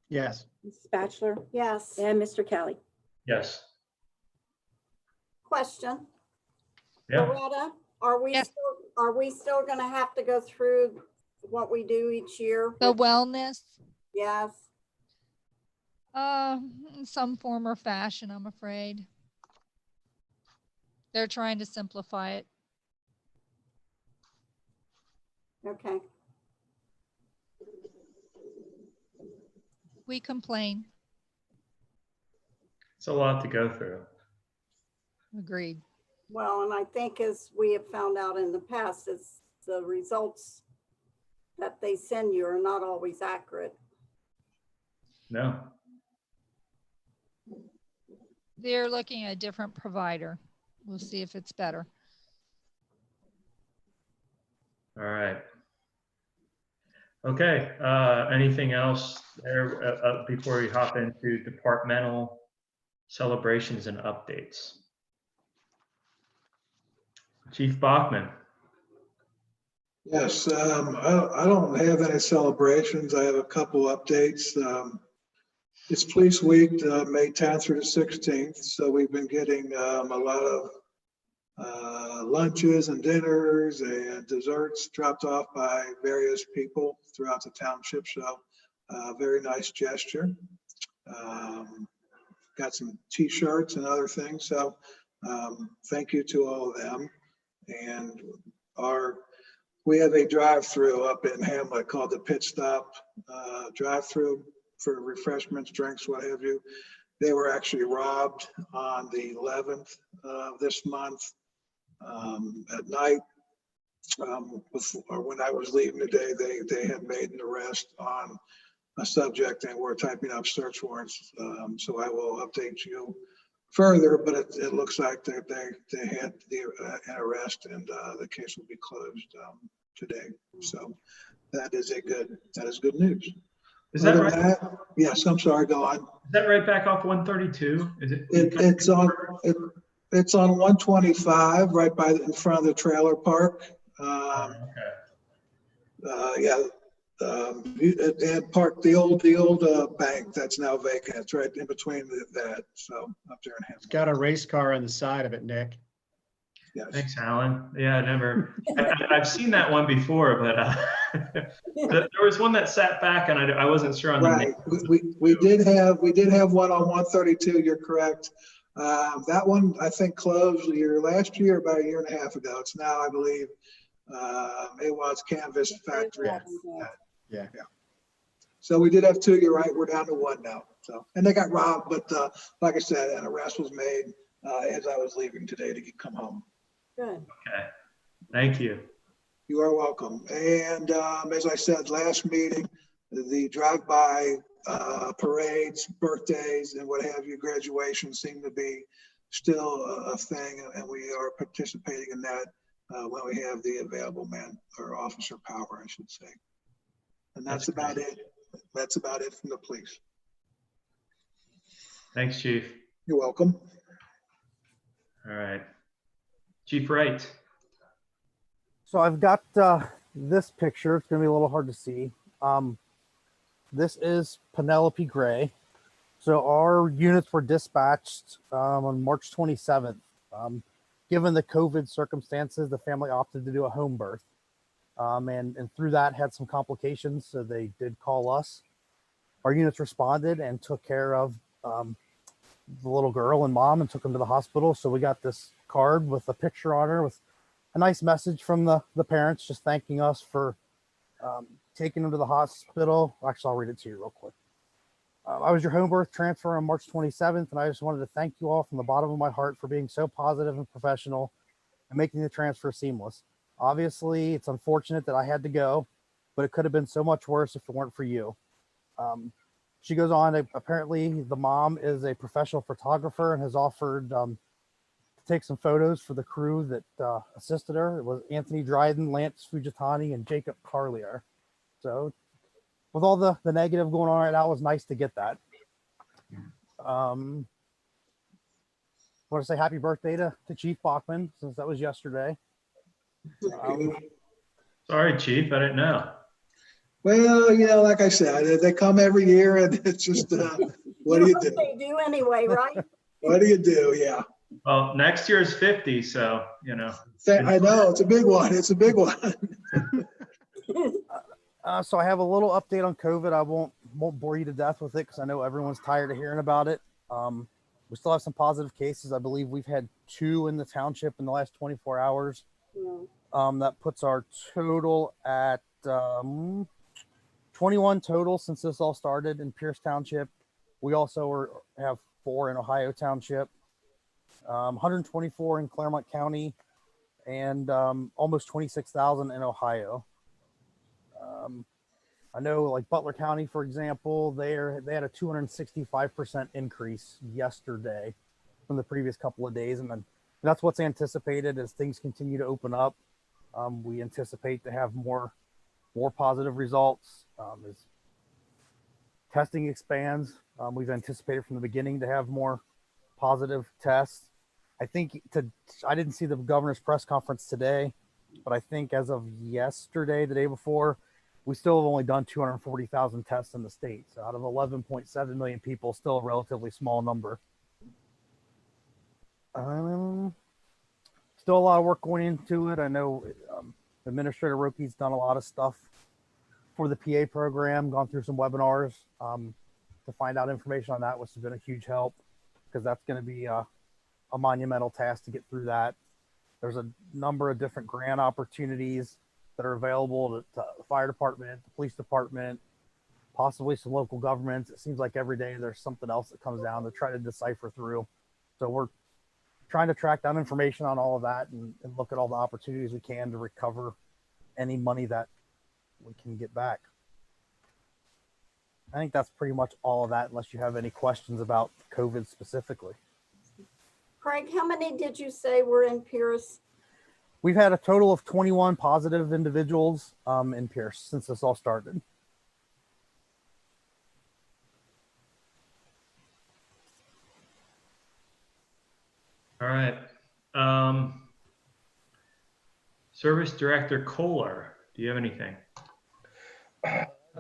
Yes. Mrs. Batchelor, yes. and Mr. Kelly. Yes. Question. Yeah. Loretta, are we Yes. still gonna have to go through what we do each year? The wellness, Yes. in some form or fashion, I'm afraid. They're trying to simplify it. Okay. We complain. It's a lot to go through. Agreed. Well, and I think as we have found out in the past, is the results that they send you are not always accurate. No. They're looking at a different provider. We'll see if it's better. All right. Okay. Anything else there before we hop into departmental celebrations and updates? Chief Bachman. Yes, I don't have any celebrations. I have a couple updates. It's Police Week, May 10th through the 16th. So we've been getting a lot of lunches and dinners and desserts dropped off by various people throughout the township. So very nice gesture. Got some t-shirts and other things. So thank you to all of them. And we have a drive-through up in Hamlet called the Pit Stop drive-through for refreshments, drinks, what have you. They were actually robbed on the 11th of this month at night. When I was leaving today, they had made an arrest on a subject and were typing up search warrants. So I will update you further, but it looks like they had an arrest and the case will be closed today. So that is good news. Is that right? That, yes, I'm sorry, go on. Is that right back off 132? Is it? It's on 125, right in front of the trailer park. Okay. And park the old bank that's now vacant. It's right in between that. So up there in Hamlet. It's got a race car on the side of it, Nick. Yes. Thanks, Alan. Yeah, I've seen that one before, but there was one that sat back and I wasn't sure on the Right. We did have one on 132. You're correct. That one I think closed last year, about a year and a half ago. It's now, I believe, AWAD's Canvas Factory. Yeah. So we did have two. You're right. We're down to one now. So, and they got robbed, but like I said, an arrest was made as I was leaving today to come home. Good. Okay. Thank you. You are welcome. And as I said last meeting, the drive-by parades, birthdays, and what have you, graduations seem to be still a thing, and we are participating in that when we have the available officer power, I should say. And that's about it. That's about it from the police. Thanks, Chief. You're welcome. All right. Chief Wright. So I've got this picture. It's going to be a little hard to see. This is Penelope Gray. So our units were dispatched on March 27th. Given the COVID circumstances, the family opted to do a home birth. And through that had some complications. So they did call us. Our units responded and took care of the little girl and mom and took them to the hospital. So we got this card with a picture on her with a nice message from the parents just thanking us for taking them to the hospital. Actually, I'll read it to you real quick. I was your home birth transfer on March 27th, and I just wanted to thank you all from the bottom of my heart for being so positive and professional and making the transfer seamless. Obviously, it's unfortunate that I had to go, but it could have been so much worse if it weren't for you. She goes on, apparently the mom is a professional photographer and has offered to take some photos for the crew that assisted her. It was Anthony Dryden, Lance Fujitani, and Jacob Carlier. So with all the negative going on right now, it was nice to get that. Want to say happy birthday to Chief Bachman, since that was yesterday. Sorry, Chief, I didn't know. Well, like I said, they come every year, and it's just, what do you do? They do anyway, right? What do you do? Yeah. Well, next year is 50, so, I know, it's a big one. It's a big one. So I have a little update on COVID. I won't bore you to death with it because I know everyone's tired of hearing about it. We still have some positive cases. I believe we've had 2 in the township in the last 24 hours. Yeah. That puts our total at 21 total since this all started in Pierce Township. We also have 4 in Ohio Township, 124 in Claremont County, and almost 26,000 in Ohio. I know, like Butler County, for example, they had a 265% increase yesterday from the previous couple of days, and then that's what's anticipated as things continue to open up. We anticipate to have more positive results as testing expands. We've anticipated from the beginning to have more positive tests. I didn't see the governor's press conference today, but I think as of yesterday, the day before, we still have only done 240,000 tests in the state. So out of 11.7 million people, still a relatively small number. Still a lot of work going into it. I know Administrator Roki's done a lot of stuff for the PA program, gone through some webinars to find out information on that, which has been a huge help because that's going to be a monumental task to get through that. There's a number of different grant opportunities that are available to the fire department, the police department, possibly some local governments. It seems like every day there's something else that comes down to try to decipher through. So we're trying to track down information on all of that and look at all the opportunities we can to recover any money that we can get back. I think that's pretty much all of that, unless you have any questions about COVID specifically. Craig, how many did you say were in Pierce? We've had a total of 21 positive individuals in Pierce since this all started. All right. Service Director Kohler, do you have anything?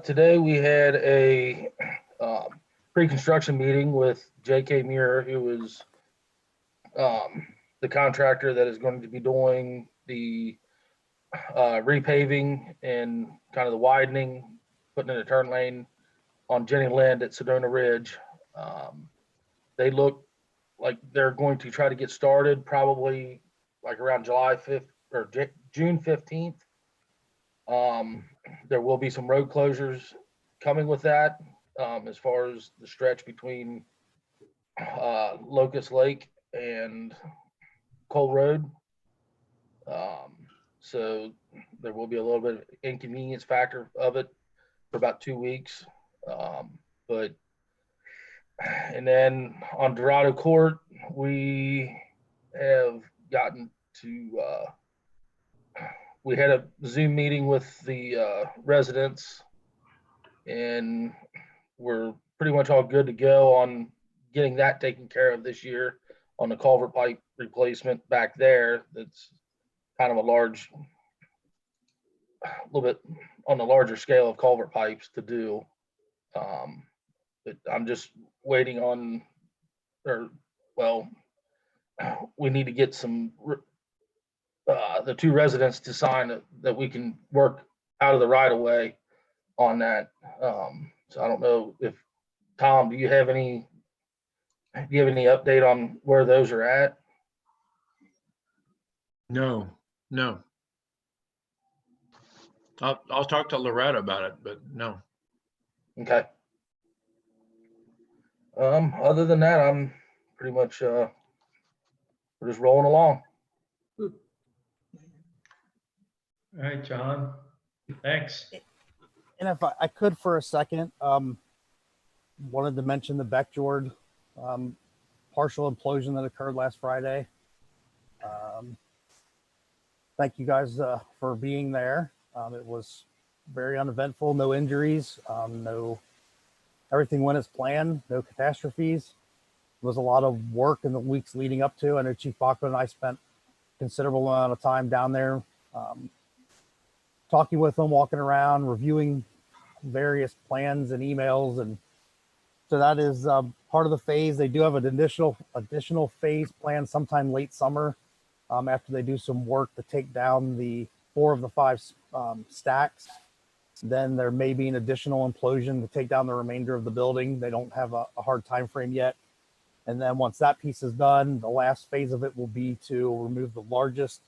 Today we had a pre-construction meeting with J.K. Muir, who is the contractor that is going to be doing the repaving and kind of the widening, putting in a turn lane on Jenny Lind at Sedona Ridge. They look like they're going to try to get started probably like around July 5th or June 15th. There will be some road closures coming with that as far as the stretch between Locust Lake and Cole Road. So there will be a little bit of inconvenience factor of it for about 2 weeks. And then on Dorado Court, we have gotten to, we had a Zoom meeting with the residents, and we're pretty much all good to go on getting that taken care of this year on the culvert pipe replacement back there. That's kind of a little bit on the larger scale of culvert pipes to do. But I'm just waiting on, we need to get the 2 residents to sign that we can work out of the right of way on that. So I don't know if, Tom, do you have any Do you have any update on where those are at? No, no. I'll talk to Loretta about it, but no. Okay. Other than that, I'm pretty much, we're just rolling along. All right, John. Thanks. And if I could for a second, wanted to mention the Beckjord partial implosion that occurred last Friday. Thank you guys for being there. It was very uneventful, no injuries, everything went as planned, no catastrophes. It was a lot of work in the weeks leading up to. I know Chief Bachman and I spent a considerable amount of time down there talking with them, walking around, reviewing various plans and emails. And so that is part of the phase. They do have an additional phase planned sometime late summer after they do some work to take down the 4 of the 5 stacks. Then there may be an additional implosion to take down the remainder of the building. They don't have a hard time frame yet. And then once that piece is done, the last phase of it will be to remove the largest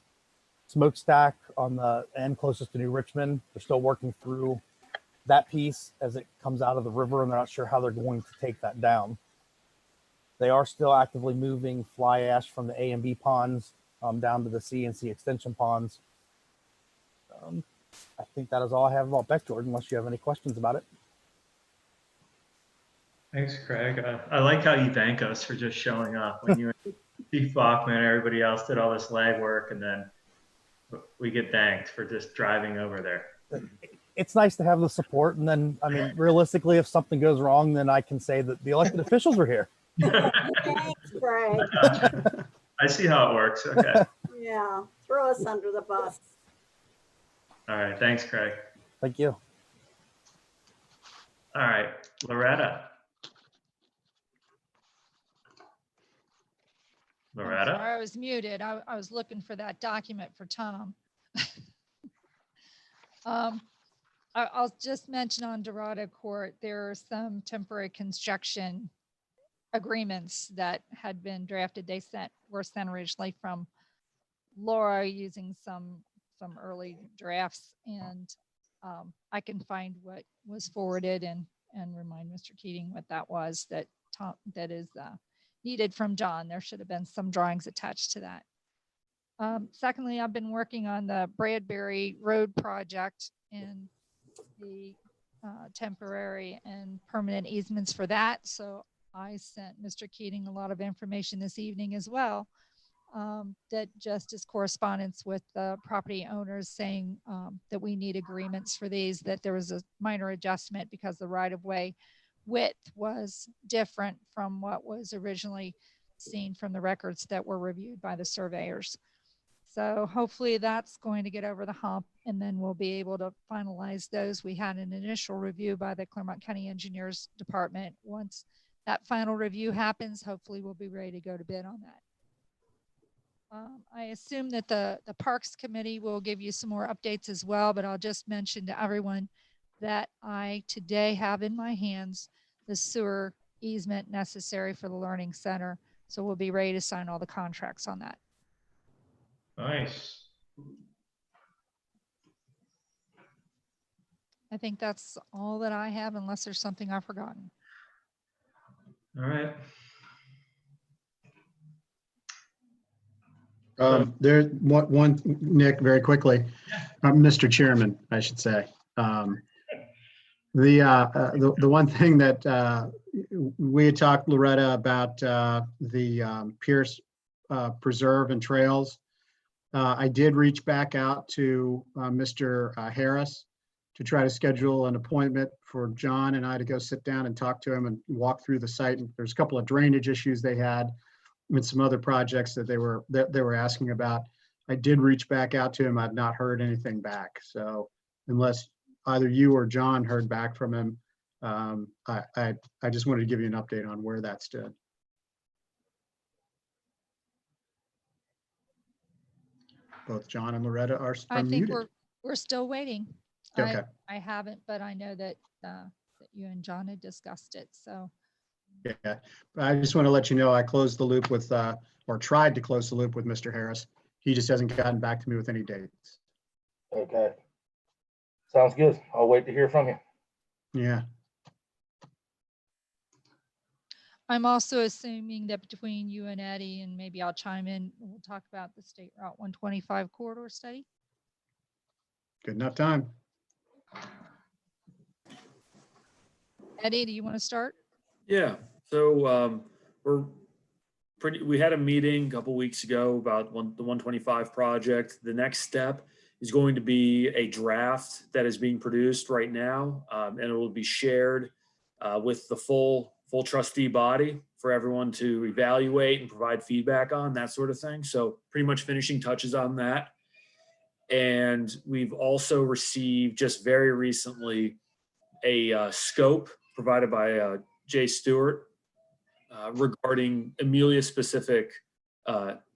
smokestack on the end closest to New Richmond. They're still working through that piece as it comes out of the river, and they're not sure how they're going to take that down. They are still actively moving fly ash from the A and B ponds down to the C and C extension ponds. I think that is all I have about Beckjord, unless you have any questions about it. Thanks, Craig. I like how you thank us for just showing up when you and Chief Bachman and everybody else did all this legwork, and then we get thanked for just driving over there. It's nice to have the support. And then, I mean, realistically, if something goes wrong, then I can say that the elected officials were here. Thanks, Greg. I see how it works. Okay. Yeah, throw us under the bus. All right. Thanks, Craig. Thank you. All right, Loretta. Loretta? Sorry, I was muted. I was looking for that document for Tom. I'll just mention on Dorado Court, there are some temporary construction agreements that had been drafted. Were sent originally from Laura using some early drafts, and I can find what was forwarded and remind Mr. Keating what that was that is needed from John. There should have been some drawings attached to that. Secondly, I've been working on the Bradbury Road project and the temporary and permanent easements for that. So I sent Mr. Keating a lot of information this evening as well, that just as correspondence with the property owners saying that we need agreements for these, that there was a minor adjustment because the right-of-way width was different from what was originally seen from the records that were reviewed by the surveyors. So hopefully that's going to get over the hump, and then we'll be able to finalize those. We had an initial review by the Claremont County Engineers Department. Once that final review happens, hopefully we'll be ready to go to bid on that. I assume that the Parks Committee will give you some more updates as well, but I'll just mention to everyone that I today have in my hands the sewer easement necessary for the Learning Center. So we'll be ready to sign all the contracts on that. Nice. I think that's all that I have, unless there's something I've forgotten. All right. There, one, Nick, very quickly, Mr. Chairman, I should say. The one thing that we had talked, Loretta, about the Pierce Preserve and Trails. I did reach back out to Mr. Harris to try to schedule an appointment for John and I to go sit down and talk to him and walk through the site. And there's a couple of drainage issues they had with some other projects that they were asking about. I did reach back out to him. I've not heard anything back. So unless either you or John heard back from him, I just wanted to give you an update on where that stood. Both John and Loretta are I think muted. we're still waiting. Okay. I haven't, but I know that that you and John had discussed it. So Yeah, I just want to let you know, I closed the loop with, or tried to close the loop with Mr. Harris. He just hasn't gotten back to me with any dates. Okay. Sounds good. I'll wait to hear from you. Yeah, I'm also assuming that between you and Eddie, and maybe I'll chime in, we'll talk about the State Route 125 corridor study. good enough time. Eddie, do you want to start? Yeah, so we had a meeting a couple weeks ago about the 125 project. The next step is going to be a draft that is being produced right now, and it will be shared with the full trustee body for everyone to evaluate and provide feedback on, that sort of thing. So pretty much finishing touches on that. And we've also received just very recently a scope provided by Jay Stewart regarding Amelia specific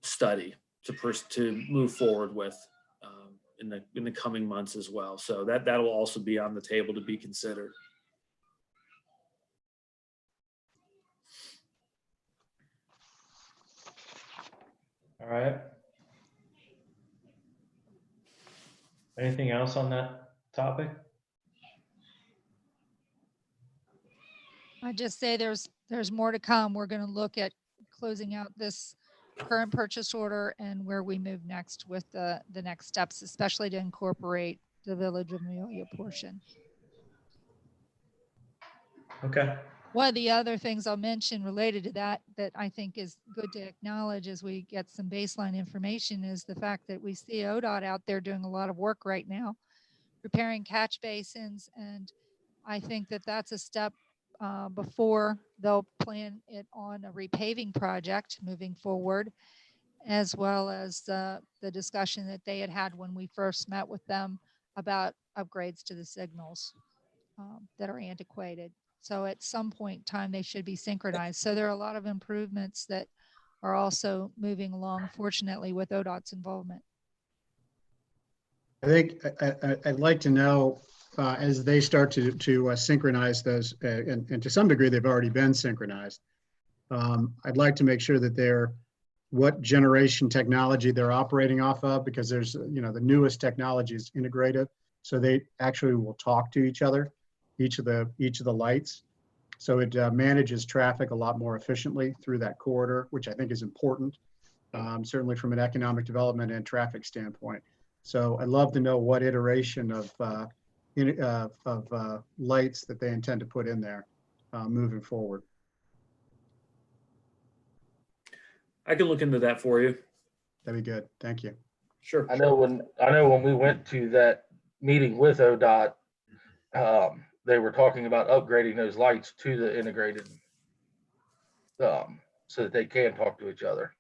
study to move forward with in the coming months as well. So that'll also be on the table to be considered. All right. Anything else on that topic? I just say there's more to come. We're going to look at closing out this current purchase order and where we move next with the next steps, especially to incorporate the Village of Amelia portion. Okay. One of the other things I'll mention related to that I think is good to acknowledge as we get some baseline information is the fact that we see ODOT out there doing a lot of work right now, repairing catch basins. And I think that that's a step before they'll plan it on a repaving project moving forward, as well as the discussion that they had when we first met with them about upgrades to the signals that are antiquated. So at some point in time, they should be synchronized. So there are a lot of improvements that are also moving along, fortunately, with ODOT's involvement. I think I'd like to know as they start to synchronize those, and to some degree, they've already been synchronized. I'd like to make sure that what generation technology they're operating off of, because there's, the newest technology is integrated. So they actually will talk to each other, each of the lights. So it manages traffic a lot more efficiently through that corridor, which I think is important, certainly from an economic development and traffic standpoint. So I'd love to know what iteration of lights that they intend to put in there moving forward. I can look into that for you. That'd be good. Thank you. Sure. I know when we went to that meeting with ODOT, they were talking about upgrading those lights to the integrated, so that they can talk to each other.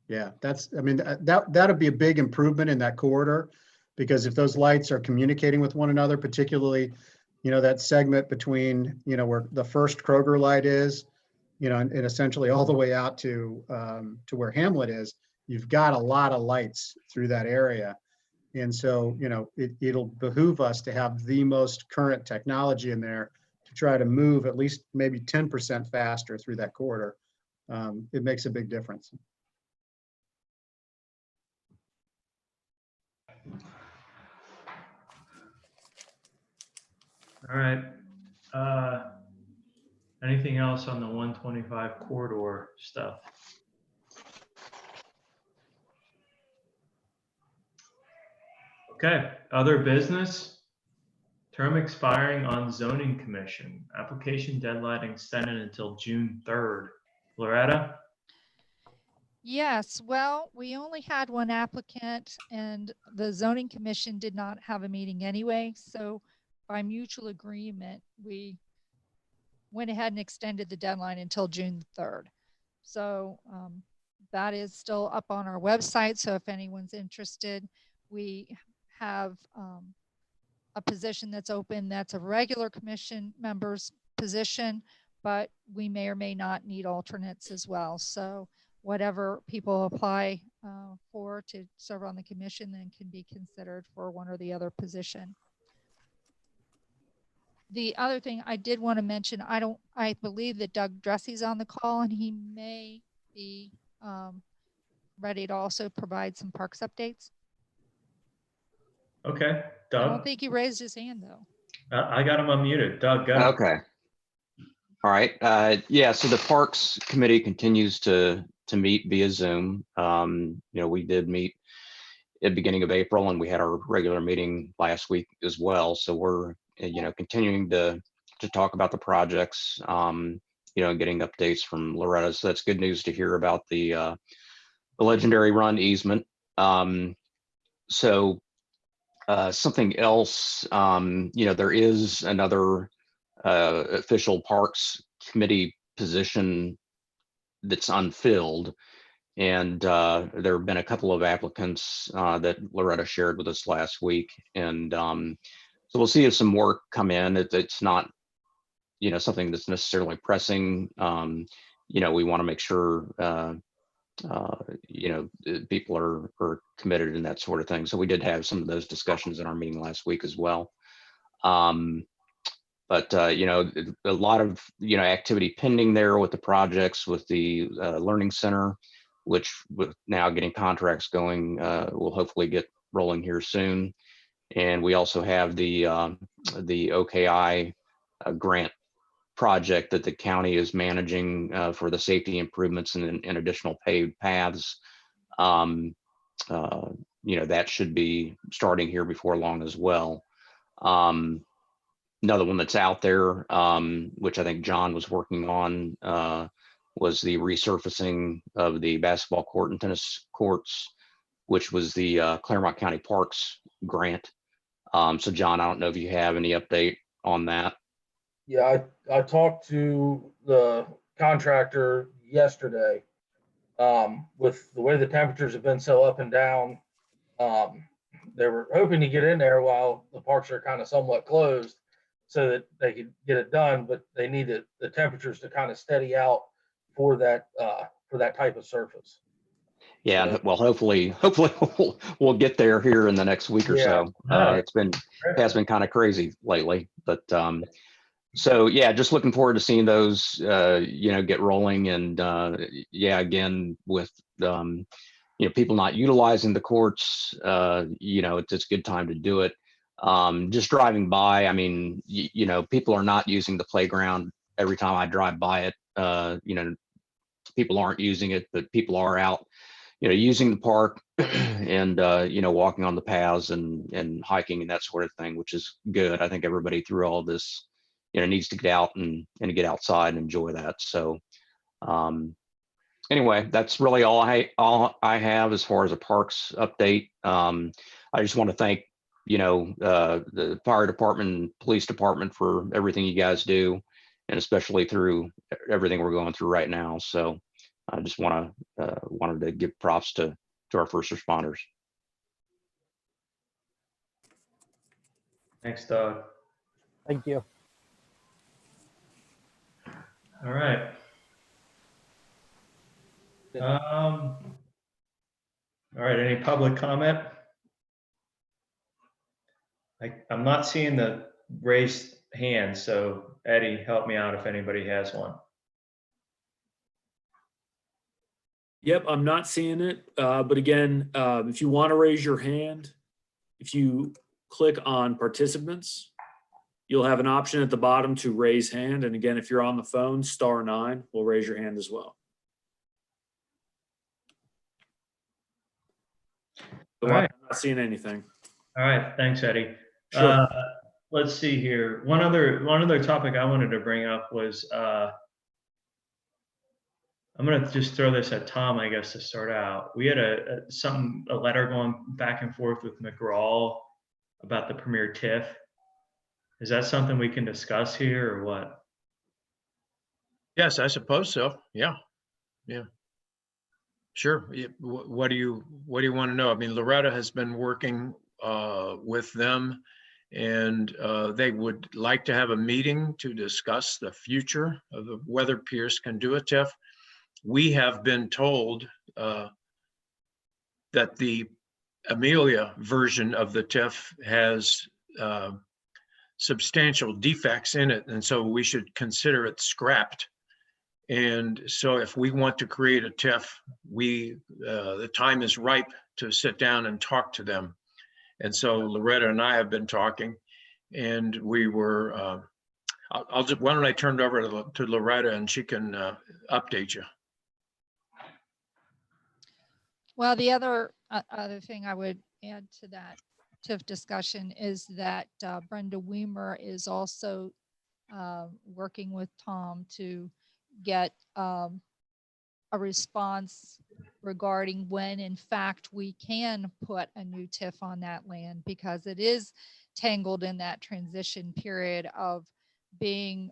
Yeah, that'd be a big improvement in that corridor, because if those lights are communicating with one another, particularly, that segment between, where the first Kroger light is, and essentially all the way out to where Hamlet is, you've got a lot of lights through that area. And so, it'll behoove us to have the most current technology in there to try to move at least maybe 10% faster through that corridor. It makes a big difference. All right. Anything else on the 125 corridor stuff? Okay, other business. Term expiring on zoning commission. Application deadline extended until June 3rd. Loretta? Yes, well, we only had one applicant and the zoning commission did not have a meeting anyway. So by mutual agreement, we went ahead and extended the deadline until June 3rd. So that is still up on our website. So if anyone's interested, we have a position that's open. That's a regular commission member's position, but we may or may not need alternates as well. So whatever people apply for to serve on the commission then can be considered for one or the other position. The other thing I did want to mention, I believe that Doug Dressy's on the call and he may be ready to also provide some parks updates. Okay, I Doug. don't think he raised his hand though. I got him unmuted. Doug, go. Okay. All right. Yeah, so the Parks Committee continues to meet via Zoom. We did meet at the beginning of April and we had our regular meeting last week as well. So we're, continuing to talk about the projects, and getting updates from Loretta. So that's good news to hear about the Legendary Run easement. Something else, there is another official Parks Committee position that's unfilled. And there have been a couple of applicants that Loretta shared with us last week. And so we'll see if some work come in. It's not, something that's necessarily pressing. We want to make sure, people are committed and that sort of thing. So we did have some of those discussions in our meeting last week as well. But a lot of, activity pending there with the projects, with the Learning Center, which with now getting contracts going, will hopefully get rolling here soon. And we also have the OKI grant project that the county is managing for the safety improvements and additional paved paths. That should be starting here before long as well. Another one that's out there, which I think John was working on, was the resurfacing of the basketball court and tennis courts, which was the Claremont County Parks grant. So John, I don't know if you have any update on that. Yeah, I talked to the contractor yesterday. With the way the temperatures have been so up and down, they were hoping to get in there while the parks are kind of somewhat closed so that they could get it done, but they needed the temperatures to kind of steady out for that type of surface. Yeah, well, hopefully we'll get there here in the next week or so. It's been kind of crazy lately, but so yeah, just looking forward to seeing those get rolling. And again, with people not utilizing the courts, it's a good time to do it. Just driving by, I mean, people are not using the playground every time I drive by it. People aren't using it, but people are out, using the park and, walking on the paths and hiking and that sort of thing, which is good. I think everybody through all this, needs to get out and get outside and enjoy that. So anyway, that's really all I have as far as a parks update. I just want to thank, the fire department and police department for everything you guys do, and especially through everything we're going through right now. So I just wanted to give props to our first responders. Thanks, Doug. Thank you. All right. All right, any public comment? I'm not seeing the raised hand, so Eddie, help me out if anybody has one. Yep, I'm not seeing it. But again, if you want to raise your hand, if you click on participants, you'll have an option at the bottom to raise hand. And again, if you're on the phone, *9 will raise your hand as well. All right. I'm not seeing anything. All right, thanks, Eddie. Sure. Let's see here. One other topic I wanted to bring up was I'm going to just throw this at Tom, I guess, to start out. We had a letter going back and forth with McGraw about the Premier TIF. Is that something we can discuss here or what? Yes, I suppose so. Yeah. Sure. What do you want to know? I mean, Loretta has been working with them, and they would like to have a meeting to discuss the future of whether Pierce can do a TIF. We have been told that the Amelia version of the TIF has substantial defects in it, and so we should consider it scrapped. And so if we want to create a TIF, the time is ripe to sit down and talk to them. And so Loretta and I have been talking, and we were, why don't I turn it over to Loretta and she can update you. Well, the other thing I would add to that TIF discussion is that Brenda Weimer is also working with Tom to get a response regarding when in fact we can put a new TIF on that land, because it is tangled in that transition period of being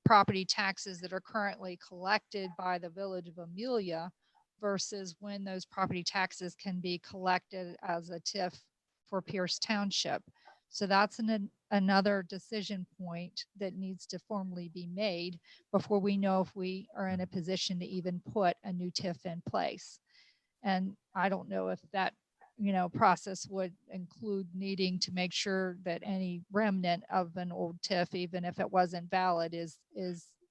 property taxes that are currently collected by the Village of Amelia versus when those property taxes can be collected as a TIF for Pierce Township. So that's another decision point that needs to formally be made before we know if we are in a position to even put a new TIF in place. And I don't know if that, process would include needing to make sure that any remnant of an old TIF, even if it wasn't valid, is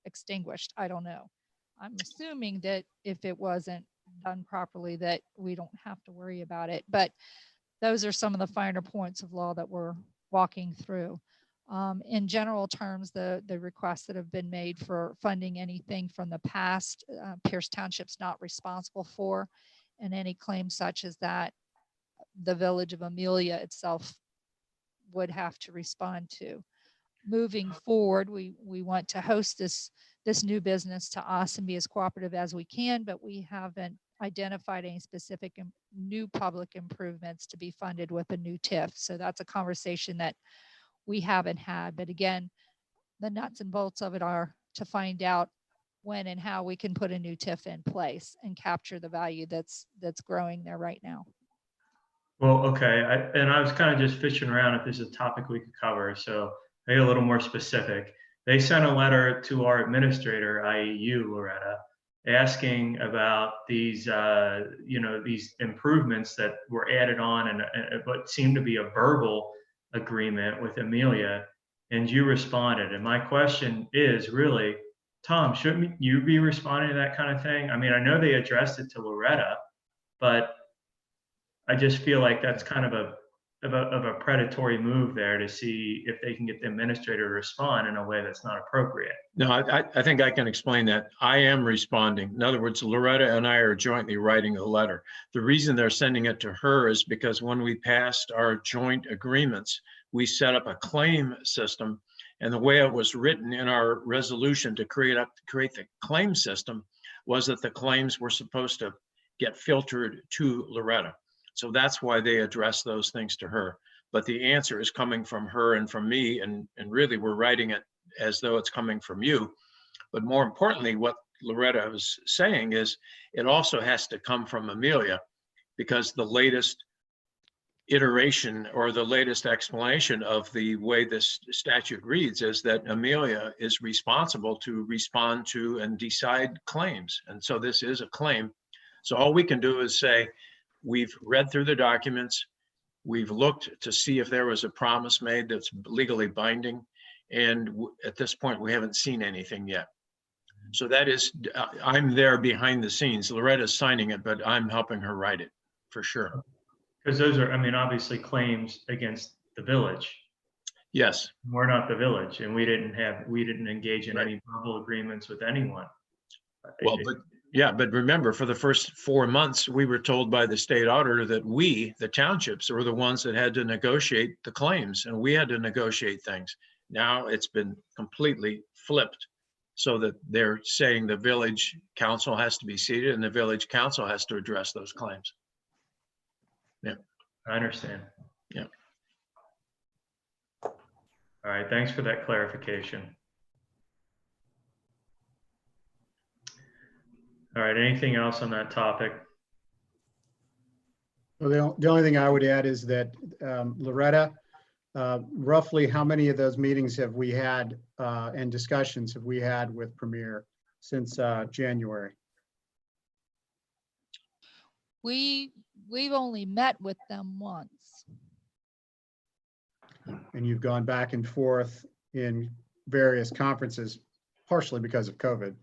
extinguished. I don't know. I'm assuming that if it wasn't done properly, that we don't have to worry about it. But those are some of the finer points of law that we're walking through. In general terms, the requests that have been made for funding anything from the past, Pierce Township's not responsible for, and any claims such as that, the Village of Amelia itself would have to respond to. Moving forward, we want to host this new business to us and be as cooperative as we can, but we haven't identified any specific new public improvements to be funded with a new TIF. So that's a conversation that we haven't had. But again, the nuts and bolts of it are to find out when and how we can put a new TIF in place and capture the value that's growing there right now. Well, okay. I was kind of just fishing around if there's a topic we could cover. So maybe a little more specific. They sent a letter to our administrator, i.e. you, Loretta, asking about these, these improvements that were added on and what seemed to be a verbal agreement with Amelia, and you responded. And my question is really, Tom, shouldn't you be responding to that kind of thing? I mean, I know they addressed it to Loretta, but I just feel like that's kind of a predatory move there to see if they can get the administrator to respond in a way that's not appropriate. No, I think I can explain that. I am responding. In other words, Loretta and I are jointly writing a letter. The reason they're sending it to her is because when we passed our joint agreements, we set up a claim system. And the way it was written in our resolution to create the claim system was that the claims were supposed to get filtered to Loretta. So that's why they address those things to her. But the answer is coming from her and from me, and really we're writing it as though it's coming from you. But more importantly, what Loretta was saying is it also has to come from Amelia, because the latest iteration or the latest explanation of the way this statute reads is that Amelia is responsible to respond to and decide claims. And so this is a claim. So all we can do is say, we've read through the documents. We've looked to see if there was a promise made that's legally binding. And at this point, we haven't seen anything yet. So that is, I'm there behind the scenes. Loretta's signing it, but I'm helping her write it for sure. Because those are, I mean, obviously claims against the village. Yes. We're not the village, and we didn't engage in any verbal agreements with anyone. Well, but remember, for the first 4 months, we were told by the state auditor that we, the townships, were the ones that had to negotiate the claims, and we had to negotiate things. Now it's been completely flipped, so that they're saying the village council has to be seated and the village council has to address those claims. Yeah, I understand. Yeah. All right, thanks for that clarification. All right, anything else on that topic? Well, the only thing I would add is that, Loretta, roughly how many of those meetings have we had and discussions have we had with Premier since January? We've only met with them once. and you've gone back and forth in various conferences, partially because of COVID.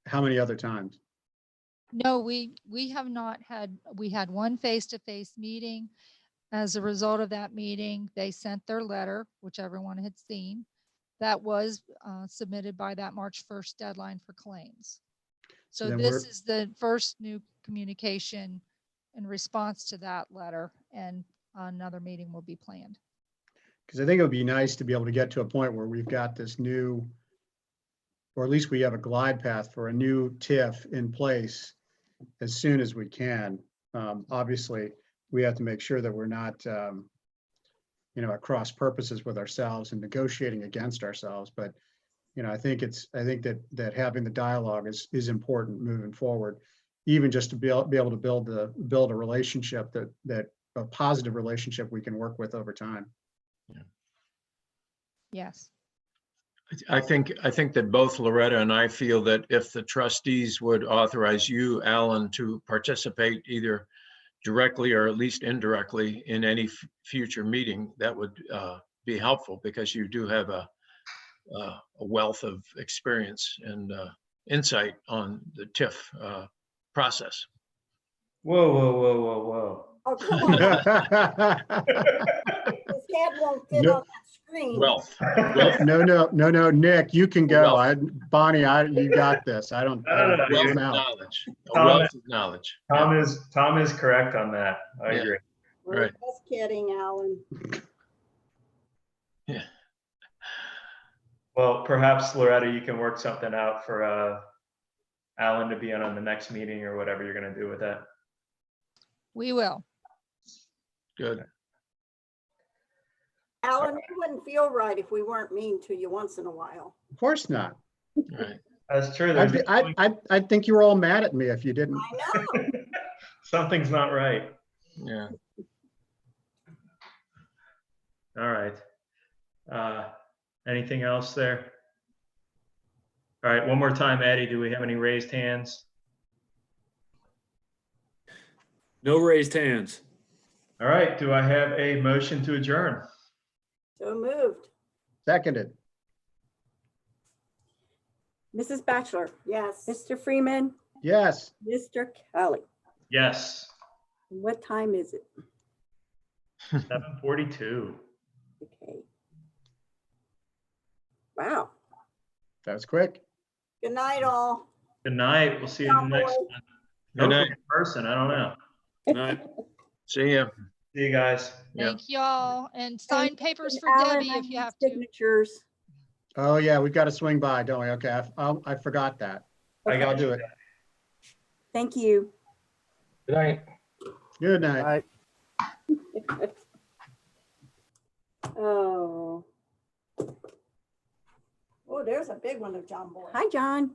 How many other times? No, we have not had, we had one face-to-face meeting. As a result of that meeting, they sent their letter, which everyone had seen. That was submitted by that March 1st deadline for claims. So then this is the first new communication in response to that letter, and another meeting will be planned. Because I think it would be nice to be able to get to a point where we've got this new, or at least we have a glide path for a new TIF in place as soon as we can. Obviously, we have to make sure that we're not, at cross purposes with ourselves and negotiating against ourselves. But, I think that having the dialogue is important moving forward, even just to be able to build a relationship that a positive relationship we can work with over time. Yes. I think that both Loretta and I feel that if the trustees would authorize you, Alan, to participate either directly or at least indirectly in any future meeting, that would be helpful, because you do have a wealth of experience and insight on the TIF process. Whoa, whoa, whoa, whoa, whoa. Oh, come on. His head won't fit No. on that screen. Wealth. No, Nick, you can go. Wealth. Bonnie, you got this. I don't. No. Wealth of knowledge. A wealth of knowledge. Tom is correct on that. I Yeah. agree. We're Right. just kidding, Alan. Yeah. Well, perhaps Loretta, you can work something out for Alan to be on the next meeting or whatever you're going to do with that. We will. Good. Alan, it wouldn't feel right if we weren't mean to you once in a while. Of course not. Right. That's true. I think you were all mad at me if you didn't. I know. Something's not right. Yeah. All right. Anything else there? All right, one more time, Eddie, do we have any raised hands? No raised hands. All right, do I have a motion to adjourn? So moved. Seconded. Mrs. Batchelor, Yes. Mr. Freeman, Yes. Mr. Kelly. Yes, What time is it? 7:42. Okay. Wow. That was quick. Good night, all. Good night, we'll see you in the next one. Good night. Hopefully in person, I don't know. Good night. See ya. See you guys. Yeah. Thank you all. And sign papers And for Alan, Debbie I if you need have to. signatures. Oh yeah, we've got to swing by, don't we? Okay, I forgot that. I'll do it. Thank you. Good night. Good night. Oh, Oh, there's a big one of John Boy. hi, John.